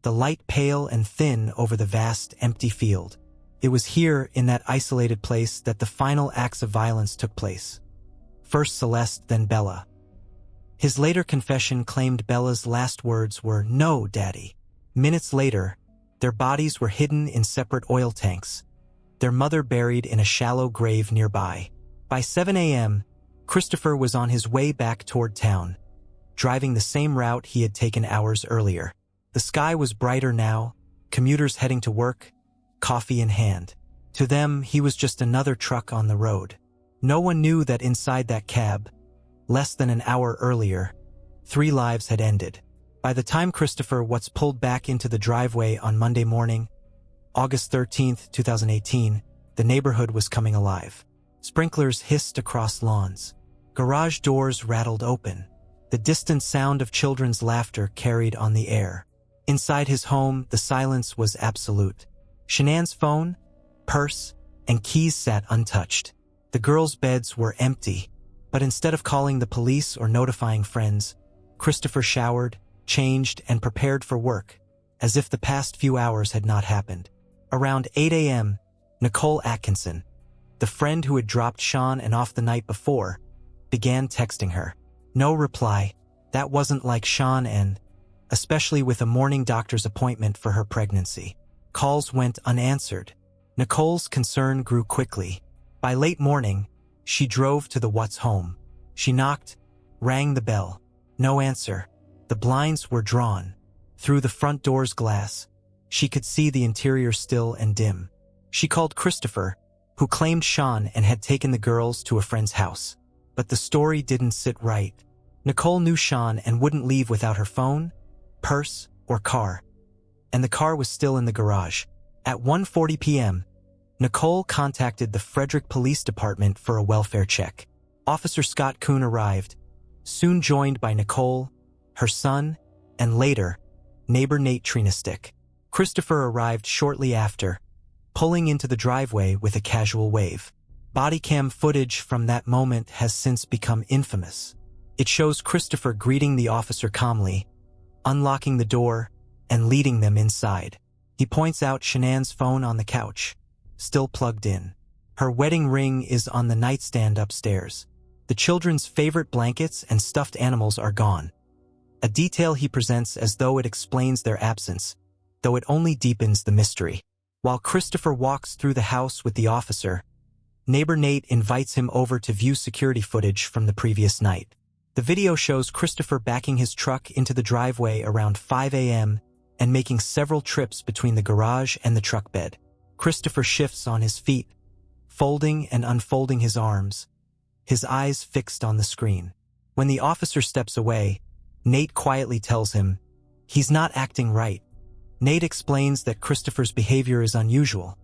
the light pale and thin over the vast, empty field. It was here, in that isolated place, that the final acts of violence took place. First Celeste, then Bella. His later confession claimed Bella's last words were, "No, Daddy." Minutes later, their bodies were hidden in separate oil tanks, their mother buried in a shallow grave nearby. By 7 a.m., Christopher was on his way back toward town, driving the same route he had taken hours earlier. The sky was brighter now, commuters heading to work, coffee in hand. To them, he was just another truck on the road. No one knew that inside that cab, less than an hour earlier, 3 lives had ended. By the time Christopher Watts pulled back into the driveway on Monday morning, August 13, 2018, the neighborhood was coming alive. Sprinklers hissed across lawns. Garage doors rattled open. The distant sound of children's laughter carried on the air. Inside his home, the silence was absolute. Shanann's phone, purse, and keys sat untouched. The girls' beds were empty, but instead of calling the police or notifying friends, Christopher showered, changed, and prepared for work, as if the past few hours had not happened. Around 8 a.m., Nicole Atkinson, the friend who had dropped Shanann off the night before, began texting her. No reply. That wasn't like Shanann, especially with a morning doctor's appointment for her pregnancy. Calls went unanswered. Nicole's concern grew quickly. By late morning, she drove to the Watts home. She knocked, rang the bell. No answer. The blinds were drawn. Through the front door's glass, she could see the interior still and dim. She called Christopher, who claimed Shanann and had taken the girls to a friend's house. But the story didn't sit right. Nicole knew Shanann and wouldn't leave without her phone, purse, or car. And the car was still in the garage. At 1:40 p.m., Nicole contacted the Frederick Police Department for a welfare check. Officer Scott Kuhn arrived, soon joined by Nicole, her son, and later, neighbor Nate Trinastick. Christopher arrived shortly after, pulling into the driveway with a casual wave. Bodycam footage from that moment has since become infamous. It shows Christopher greeting the officer calmly, unlocking the door, and leading them inside. He points out Shanann's phone on the couch, still plugged in. Her wedding ring is on the nightstand upstairs. The children's favorite blankets and stuffed animals are gone. A detail he presents as though it explains their absence, though it only deepens the mystery. While Christopher walks through the house with the officer, neighbor Nate invites him over to view security footage from the previous night. The video shows Christopher backing his truck into the driveway around 5 a.m. and making several trips between the garage and the truck bed. Christopher shifts on his feet, folding and unfolding his arms, his eyes fixed on the screen. When the officer steps away, Nate quietly tells him, he's not acting right. Nate explains that Christopher's behavior is unusual.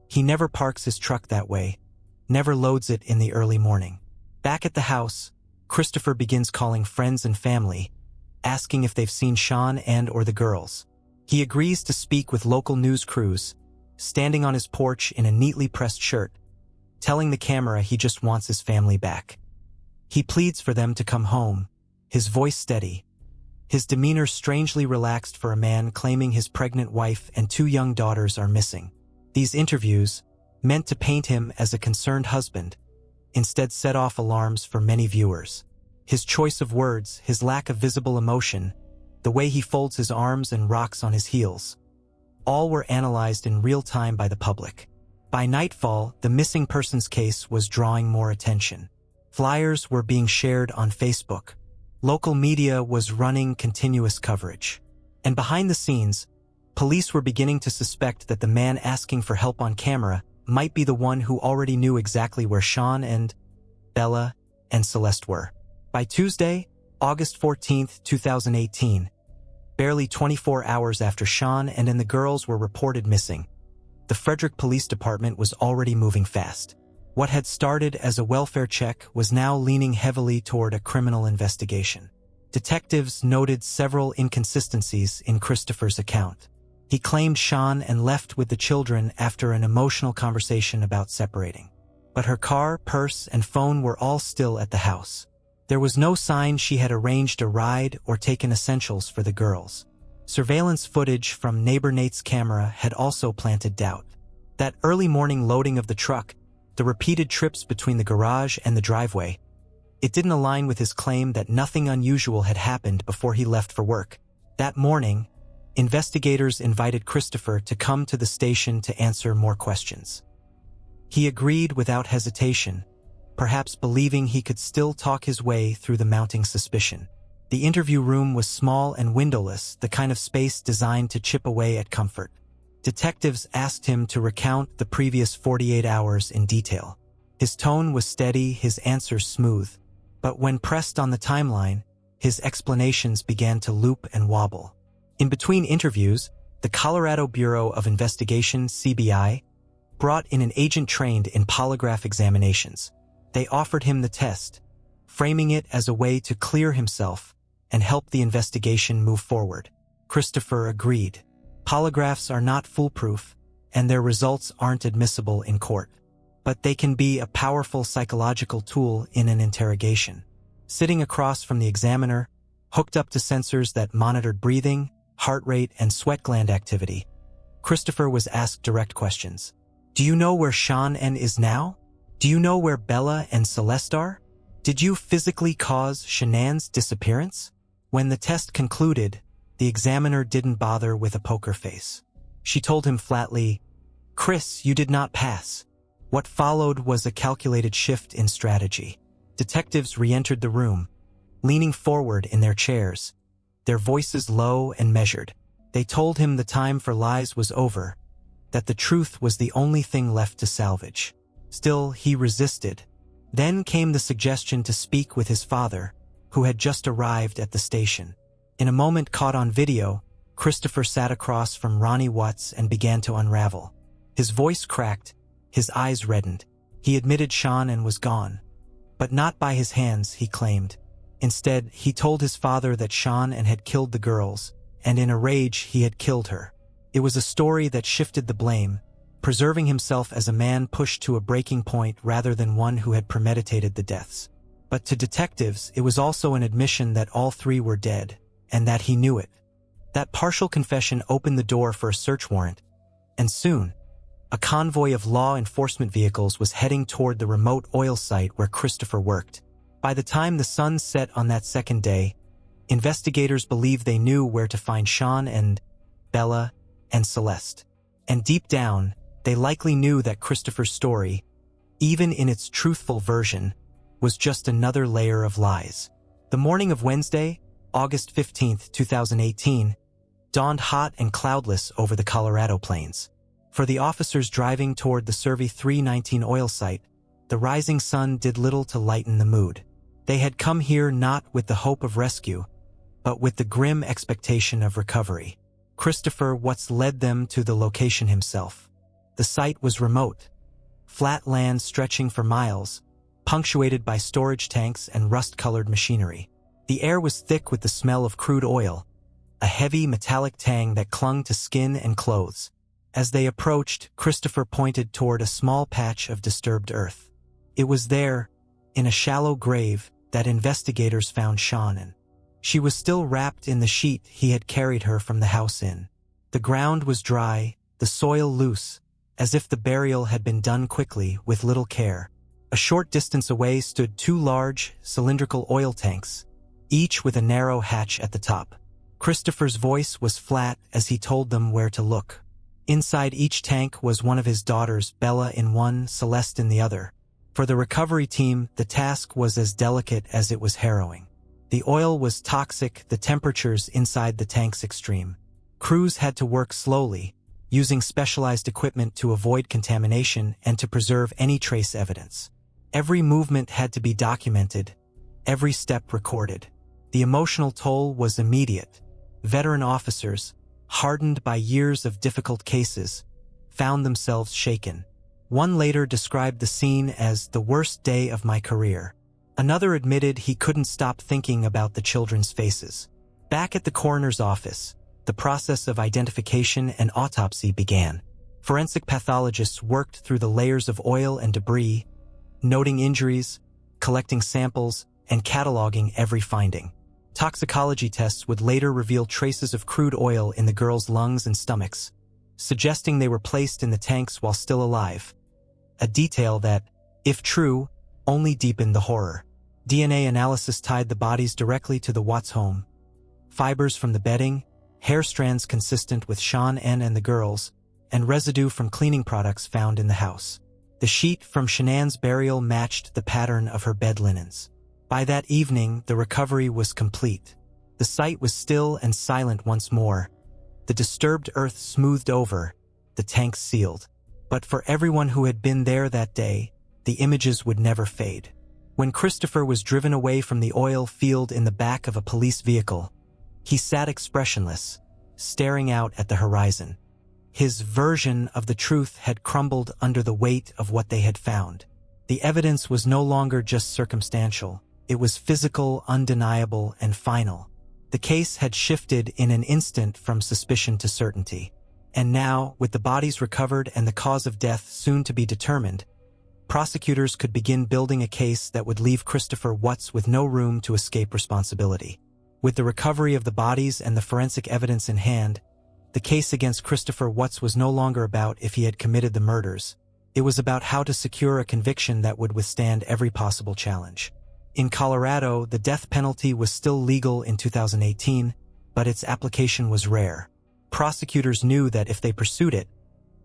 He never parks his truck that way, never loads it in the early morning. Back at the house, Christopher begins calling friends and family, asking if they've seen Shanann and/or the girls. He agrees to speak with local news crews, standing on his porch in a neatly pressed shirt, telling the camera he just wants his family back. He pleads for them to come home, his voice steady, his demeanor strangely relaxed for a man claiming his pregnant wife and 2 young daughters are missing. These interviews, meant to paint him as a concerned husband, instead set off alarms for many viewers. His choice of words, his lack of visible emotion, the way he folds his arms and rocks on his heels, all were analyzed in real time by the public. By nightfall, the missing persons case was drawing more attention. Flyers were being shared on Facebook. Local media was running continuous coverage. And behind the scenes, police were beginning to suspect that the man asking for help on camera might be the one who already knew exactly where Shanann and Bella and Celeste were. By Tuesday, August 14, 2018, barely 24 hours after Shanann and the girls were reported missing, the Frederick Police Department was already moving fast. What had started as a welfare check was now leaning heavily toward a criminal investigation. Detectives noted several inconsistencies in Christopher's account. He claimed Shanann and left with the children after an emotional conversation about separating. But her car, purse, and phone were all still at the house. There was no sign she had arranged a ride or taken essentials for the girls. Surveillance footage from neighbor Nate's camera had also planted doubt. That early morning loading of the truck, the repeated trips between the garage and the driveway, it didn't align with his claim that nothing unusual had happened before he left for work. That morning, investigators invited Christopher to come to the station to answer more questions. He agreed without hesitation, perhaps believing he could still talk his way through the mounting suspicion. The interview room was small and windowless, the kind of space designed to chip away at comfort. Detectives asked him to recount the previous 48 hours in detail. His tone was steady, his answers smooth. But when pressed on the timeline, his explanations began to loop and wobble. In between interviews, the Colorado Bureau of Investigation, CBI, brought in an agent trained in polygraph examinations. They offered him the test, framing it as a way to clear himself and help the investigation move forward. Christopher agreed. Polygraphs are not foolproof, and their results aren't admissible in court. But they can be a powerful psychological tool in an interrogation. Sitting across from the examiner, hooked up to sensors that monitored breathing, heart rate, and sweat gland activity, Christopher was asked direct questions. Do you know where Shanann is now? Do you know where Bella and Celeste are? Did you physically cause Shanann's disappearance? When the test concluded, the examiner didn't bother with a poker face. She told him flatly, "Chris, you did not pass." What followed was a calculated shift in strategy. Detectives re-entered the room, leaning forward in their chairs, their voices low and measured. They told him the time for lies was over, that the truth was the only thing left to salvage. Still, he resisted. Then came the suggestion to speak with his father, who had just arrived at the station. In a moment caught on video, Christopher sat across from Ronnie Watts and began to unravel. His voice cracked, his eyes reddened. He admitted Shanann was gone. But not by his hands, he claimed. Instead, he told his father that Shanann had killed the girls, and in a rage he had killed her. It was a story that shifted the blame, preserving himself as a man pushed to a breaking point rather than one who had premeditated the deaths. But to detectives, it was also an admission that all three were dead, and that he knew it. That partial confession opened the door for a search warrant, and soon, a convoy of law enforcement vehicles was heading toward the remote oil site where Christopher worked. By the time the sun set on that second day, investigators believed they knew where to find Shanann and Bella and Celeste. And deep down, they likely knew that Christopher's story, even in its truthful version, was just another layer of lies. The morning of Wednesday, August 15, 2018, dawned hot and cloudless over the Colorado plains. For the officers driving toward the Cervi 319 oil site, the rising sun did little to lighten the mood. They had come here not with the hope of rescue, but with the grim expectation of recovery. Christopher Watts led them to the location himself. The site was remote, flat land stretching for miles, punctuated by storage tanks and rust-colored machinery. The air was thick with the smell of crude oil, a heavy metallic tang that clung to skin and clothes. As they approached, Christopher pointed toward a small patch of disturbed earth. It was there, in a shallow grave, that investigators found Shanann. She was still wrapped in the sheet he had carried her from the house in. The ground was dry, the soil loose, as if the burial had been done quickly with little care. A short distance away stood two large, cylindrical oil tanks, each with a narrow hatch at the top. Christopher's voice was flat as he told them where to look. Inside each tank was one of his daughters, Bella in one, Celeste in the other. For the recovery team, the task was as delicate as it was harrowing. The oil was toxic, the temperatures inside the tanks extreme. Crews had to work slowly, using specialized equipment to avoid contamination and to preserve any trace evidence. Every movement had to be documented, every step recorded. The emotional toll was immediate. Veteran officers, hardened by years of difficult cases, found themselves shaken. One later described the scene as the worst day of my career. Another admitted he couldn't stop thinking about the children's faces. Back at the coroner's office, the process of identification and autopsy began. Forensic pathologists worked through the layers of oil and debris, noting injuries, collecting samples, and cataloging every finding. Toxicology tests would later reveal traces of crude oil in the girls' lungs and stomachs, suggesting they were placed in the tanks while still alive. A detail that, if true, only deepened the horror. DNA analysis tied the bodies directly to the Watts home. Fibers from the bedding, hair strands consistent with Shanann and the girls, and residue from cleaning products found in the house. The sheet from Shanann's burial matched the pattern of her bed linens. By that evening, the recovery was complete. The site was still and silent once more. The disturbed earth smoothed over, the tanks sealed. But for everyone who had been there that day, the images would never fade. When Christopher was driven away from the oil field in the back of a police vehicle, he sat expressionless, staring out at the horizon. His version of the truth had crumbled under the weight of what they had found. The evidence was no longer just circumstantial. It was physical, undeniable, and final. The case had shifted in an instant from suspicion to certainty. And now, with the bodies recovered and the cause of death soon to be determined, prosecutors could begin building a case that would leave Christopher Watts with no room to escape responsibility. With the recovery of the bodies and the forensic evidence in hand, the case against Christopher Watts was no longer about if he had committed the murders. It was about how to secure a conviction that would withstand every possible challenge. In Colorado, the death penalty was still legal in 2018, but its application was rare. Prosecutors knew that if they pursued it,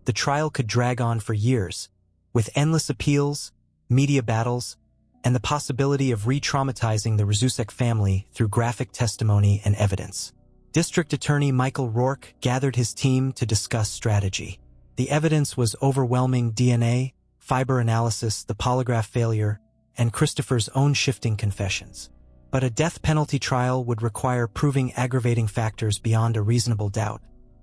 the trial could drag on for years, with endless appeals, media battles, and the possibility of re-traumatizing the Rzusek family through graphic testimony and evidence. District Attorney Michael Rourke gathered his team to discuss strategy. The evidence was overwhelming: DNA, fiber analysis, the polygraph failure, and Christopher's own shifting confessions. But a death penalty trial would require proving aggravating factors beyond a reasonable doubt,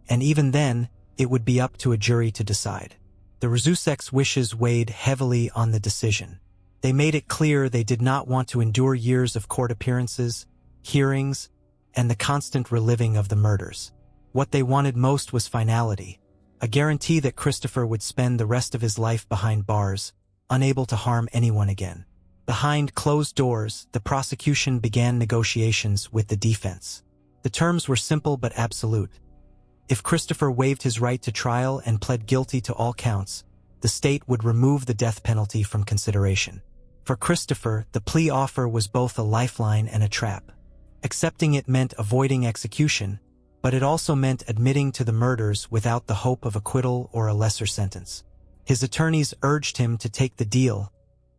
and even then, it would be up to a jury to decide. The Rzuseks' wishes weighed heavily on the decision. They made it clear they did not want to endure years of court appearances, hearings, and the constant reliving of the murders. What they wanted most was finality, a guarantee that Christopher would spend the rest of his life behind bars, unable to harm anyone again. Behind closed doors, the prosecution began negotiations with the defense. The terms were simple but absolute. If Christopher waived his right to trial and pled guilty to all counts, the state would remove the death penalty from consideration. For Christopher, the plea offer was both a lifeline and a trap. Accepting it meant avoiding execution, but it also meant admitting to the murders without the hope of acquittal or a lesser sentence. His attorneys urged him to take the deal,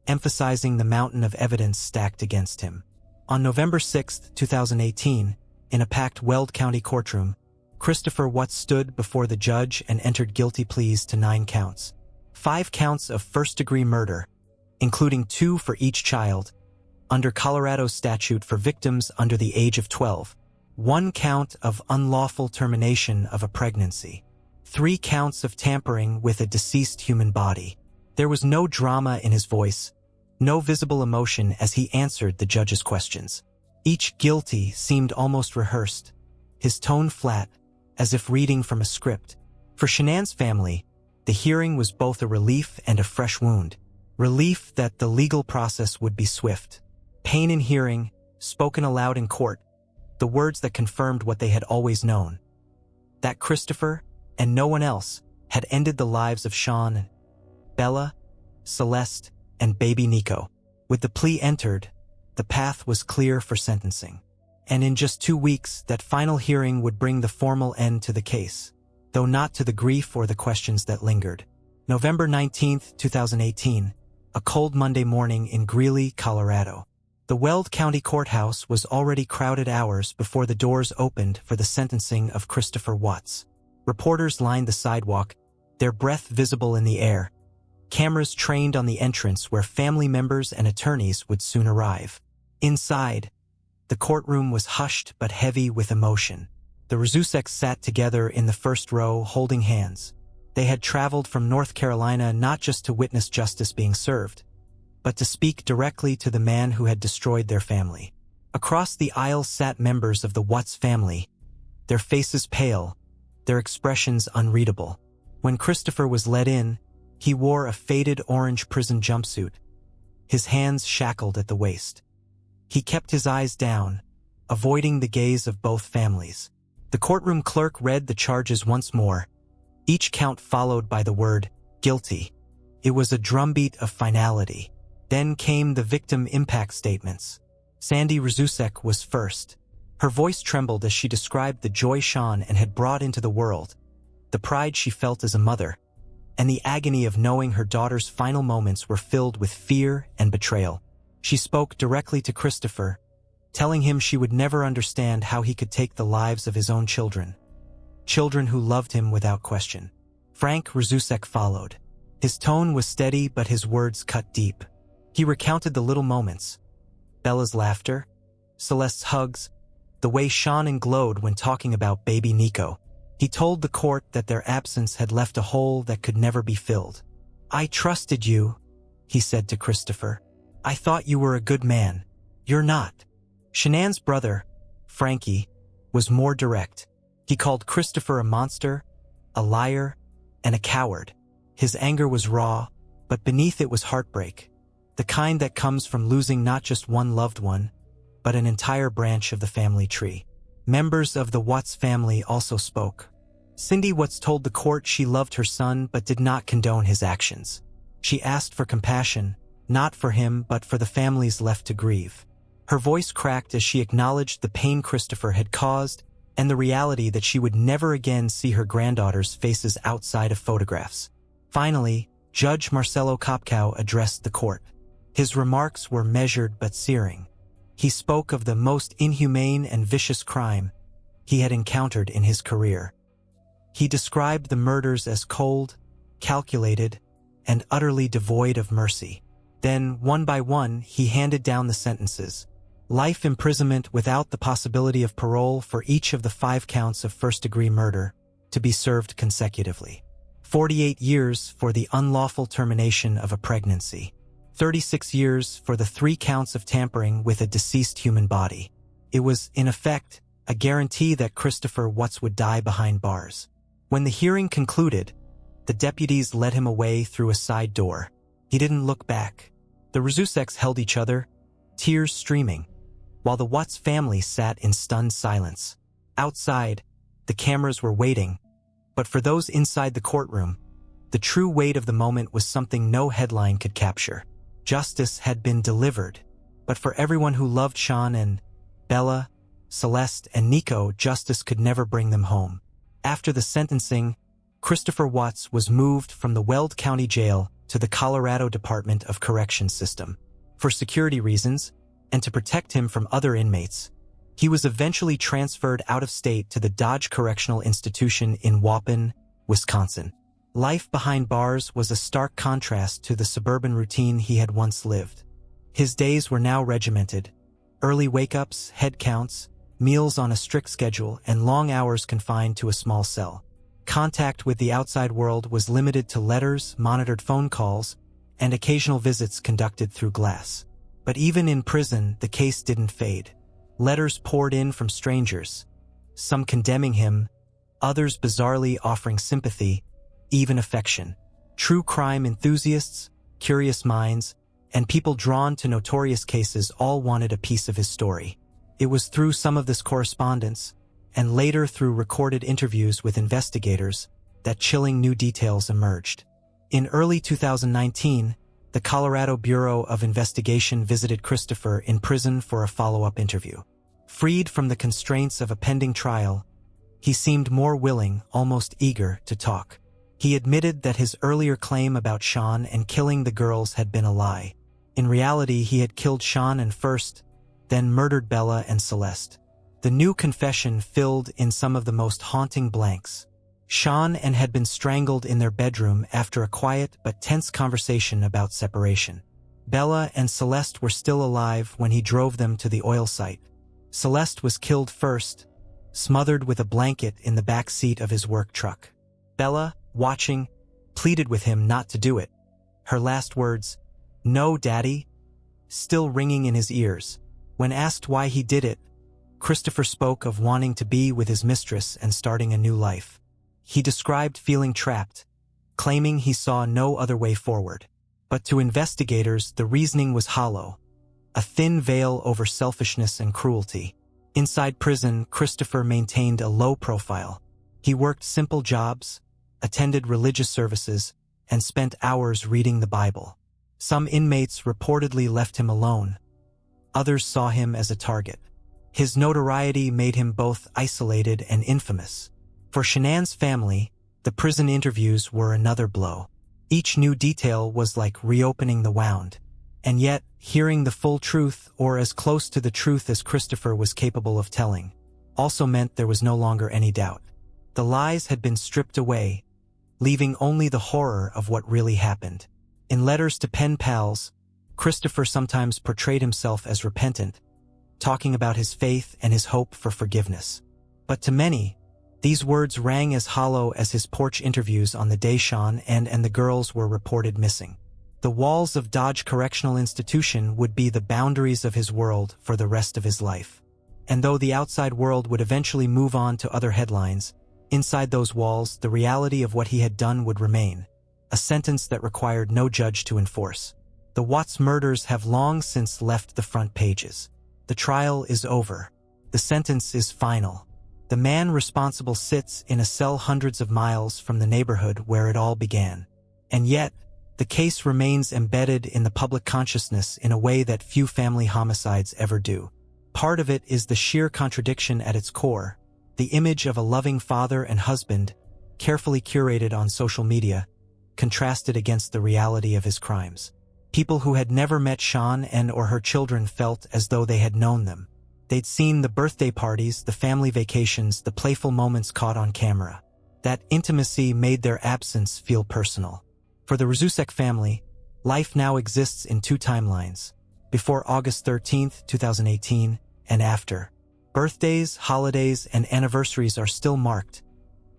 emphasizing the mountain of evidence stacked against him. On November 6, 2018, in a packed Weld County courtroom, Christopher Watts stood before the judge and entered guilty pleas to 9 counts. 5 counts of first-degree murder, including 2 for each child, under Colorado's statute for victims under the age of 12. 1 count of unlawful termination of a pregnancy. 3 counts of tampering with a deceased human body. There was no drama in his voice, no visible emotion as he answered the judge's questions. Each guilty seemed almost rehearsed, his tone flat, as if reading from a script. For Shanann's family, the hearing was both a relief and a fresh wound. Relief that the legal process would be swift. Pain in hearing, spoken aloud in court, the words that confirmed what they had always known. That Christopher, and no one else, had ended the lives of Shanann, Bella, Celeste, and baby Nico. With the plea entered, the path was clear for sentencing. And in just 2 weeks, that final hearing would bring the formal end to the case, though not to the grief or the questions that lingered. November 19, 2018, a cold Monday morning in Greeley, Colorado. The Weld County Courthouse was already crowded hours before the doors opened for the sentencing of Christopher Watts. Reporters lined the sidewalk, their breath visible in the air. Cameras trained on the entrance where family members and attorneys would soon arrive. Inside, the courtroom was hushed but heavy with emotion. The Rzuseks sat together in the first row, holding hands. They had traveled from North Carolina not just to witness justice being served, but to speak directly to the man who had destroyed their family. Across the aisle sat members of the Watts family, their faces pale, their expressions unreadable. When Christopher was led in, he wore a faded orange prison jumpsuit, his hands shackled at the waist. He kept his eyes down, avoiding the gaze of both families. The courtroom clerk read the charges once more, each count followed by the word, guilty. It was a drumbeat of finality. Then came the victim impact statements. Sandy Rzusek was first. Her voice trembled as she described the joy Shanann had brought into the world, the pride she felt as a mother, and the agony of knowing her daughter's final moments were filled with fear and betrayal. She spoke directly to Christopher, telling him she would never understand how he could take the lives of his own children who loved him without question. Frank Rzusek followed. His tone was steady, but his words cut deep. He recounted the little moments, Bella's laughter, Celeste's hugs, the way Shanann glowed when talking about baby Nico. He told the court that their absence had left a hole that could never be filled. "I trusted you," he said to Christopher. "I thought you were a good man. You're not." Shanann's brother, Frankie, was more direct. He called Christopher a monster, a liar, and a coward. His anger was raw, but beneath it was heartbreak, the kind that comes from losing not just one loved one, but an entire branch of the family tree. Members of the Watts family also spoke. Cindy Watts told the court she loved her son but did not condone his actions. She asked for compassion, not for him but for the families left to grieve. Her voice cracked as she acknowledged the pain Christopher had caused and the reality that she would never again see her granddaughter's faces outside of photographs. Finally, Judge Marcelo Kopkow addressed the court. His remarks were measured but searing. He spoke of the most inhumane and vicious crime he had encountered in his career. He described the murders as cold, calculated, and utterly devoid of mercy. Then, one by one, he handed down the sentences. Life imprisonment without the possibility of parole for each of the 5 counts of first-degree murder, to be served consecutively. 48 years for the unlawful termination of a pregnancy. 36 years for the 3 counts of tampering with a deceased human body. It was, in effect, a guarantee that Christopher Watts would die behind bars. When the hearing concluded, the deputies led him away through a side door. He didn't look back. The Rzuseks held each other, tears streaming, while the Watts family sat in stunned silence. Outside, the cameras were waiting, but for those inside the courtroom, the true weight of the moment was something no headline could capture. Justice had been delivered, but for everyone who loved Shanann, Bella, Celeste, and Nico, justice could never bring them home. After the sentencing, Christopher Watts was moved from the Weld County Jail to the Colorado Department of Corrections System. For security reasons, and to protect him from other inmates, he was eventually transferred out of state to the Dodge Correctional Institution in Waupun, Wisconsin. Life behind bars was a stark contrast to the suburban routine he had once lived. His days were now regimented. Early wake-ups, head counts, meals on a strict schedule, and long hours confined to a small cell. Contact with the outside world was limited to letters, monitored phone calls, and occasional visits conducted through glass. But even in prison, the case didn't fade. Letters poured in from strangers, some condemning him, others bizarrely offering sympathy, even affection. True crime enthusiasts, curious minds, and people drawn to notorious cases all wanted a piece of his story. It was through some of this correspondence, and later through recorded interviews with investigators, that chilling new details emerged. In early 2019, the Colorado Bureau of Investigation visited Christopher in prison for a follow-up interview. Freed from the constraints of a pending trial, he seemed more willing, almost eager, to talk. He admitted that his earlier claim about Shanann and killing the girls had been a lie. In reality, he had killed Shanann first, then murdered Bella and Celeste. The new confession filled in some of the most haunting blanks. Shanann had been strangled in their bedroom after a quiet but tense conversation about separation. Bella and Celeste were still alive when he drove them to the oil site. Celeste was killed first, smothered with a blanket in the back seat of his work truck. Bella, watching, pleaded with him not to do it. Her last words, "No, Daddy," still ringing in his ears. When asked why he did it, Christopher spoke of wanting to be with his mistress and starting a new life. He described feeling trapped, claiming he saw no other way forward. But to investigators, the reasoning was hollow, a thin veil over selfishness and cruelty. Inside prison, Christopher maintained a low profile. He worked simple jobs, attended religious services, and spent hours reading the Bible. Some inmates reportedly left him alone. Others saw him as a target. His notoriety made him both isolated and infamous. For Shanann's family, the prison interviews were another blow. Each new detail was like reopening the wound. And yet, hearing the full truth, or as close to the truth as Christopher was capable of telling, also meant there was no longer any doubt. The lies had been stripped away, leaving only the horror of what really happened. In letters to pen pals, Christopher sometimes portrayed himself as repentant, talking about his faith and his hope for forgiveness. But to many, these words rang as hollow as his porch interviews on the day Shanann and the girls were reported missing. The walls of Dodge Correctional Institution would be the boundaries of his world for the rest of his life. And though the outside world would eventually move on to other headlines, inside those walls, the reality of what he had done would remain, a sentence that required no judge to enforce. The Watts murders have long since left the front pages. The trial is over. The sentence is final. The man responsible sits in a cell hundreds of miles from the neighborhood where it all began. And yet, the case remains embedded in the public consciousness in a way that few family homicides ever do. Part of it is the sheer contradiction at its core, the image of a loving father and husband, carefully curated on social media, contrasted against the reality of his crimes. People who had never met Shanann and/or her children felt as though they had known them. They'd seen the birthday parties, the family vacations, the playful moments caught on camera. That intimacy made their absence feel personal. For the Rzusek family, life now exists in two timelines: before August 13, 2018, and after. Birthdays, holidays, and anniversaries are still marked,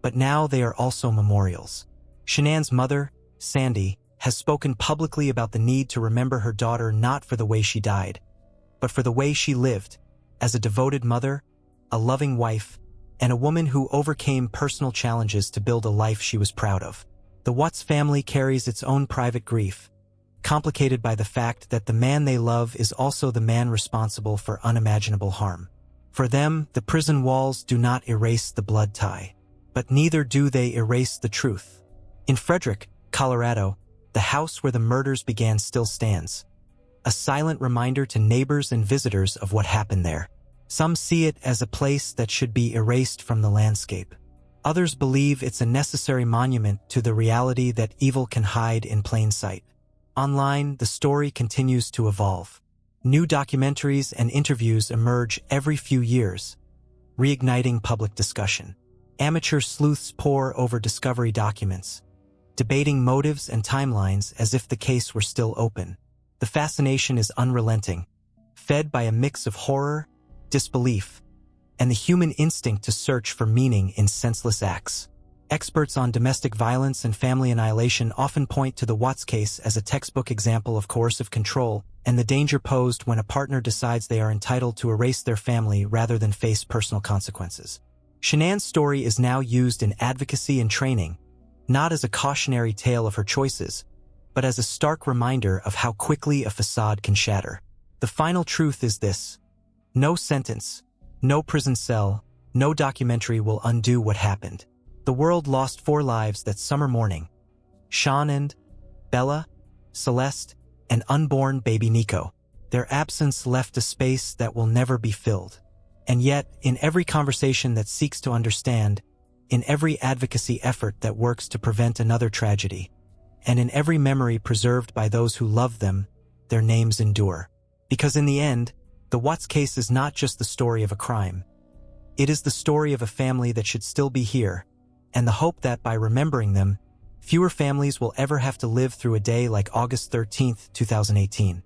but now they are also memorials. Shanann's mother, Sandy, has spoken publicly about the need to remember her daughter not for the way she died, but for the way she lived, as a devoted mother, a loving wife, and a woman who overcame personal challenges to build a life she was proud of. The Watts family carries its own private grief, complicated by the fact that the man they love is also the man responsible for unimaginable harm. For them, the prison walls do not erase the blood tie, but neither do they erase the truth. In Frederick, Colorado, the house where the murders began still stands, a silent reminder to neighbors and visitors of what happened there. Some see it as a place that should be erased from the landscape. Others believe it's a necessary monument to the reality that evil can hide in plain sight. Online, the story continues to evolve. New documentaries and interviews emerge every few years, reigniting public discussion. Amateur sleuths pore over discovery documents, debating motives and timelines as if the case were still open. The fascination is unrelenting, fed by a mix of horror, disbelief, and the human instinct to search for meaning in senseless acts. Experts on domestic violence and family annihilation often point to the Watts case as a textbook example of coercive control and the danger posed when a partner decides they are entitled to erase their family rather than face personal consequences. Shanann's story is now used in advocacy and training, not as a cautionary tale of her choices, but as a stark reminder of how quickly a facade can shatter. The final truth is this: no sentence, no prison cell, no documentary will undo what happened. The world lost 4 lives that summer morning: Shanann, Bella, Celeste, and unborn baby Nico. Their absence left a space that will never be filled. And yet, in every conversation that seeks to understand, in every advocacy effort that works to prevent another tragedy, and in every memory preserved by those who love them, their names endure. Because in the end, the Watts case is not just the story of a crime. It is the story of a family that should still be here, and the hope that by remembering them, fewer families will ever have to live through a day like August 13, 2018.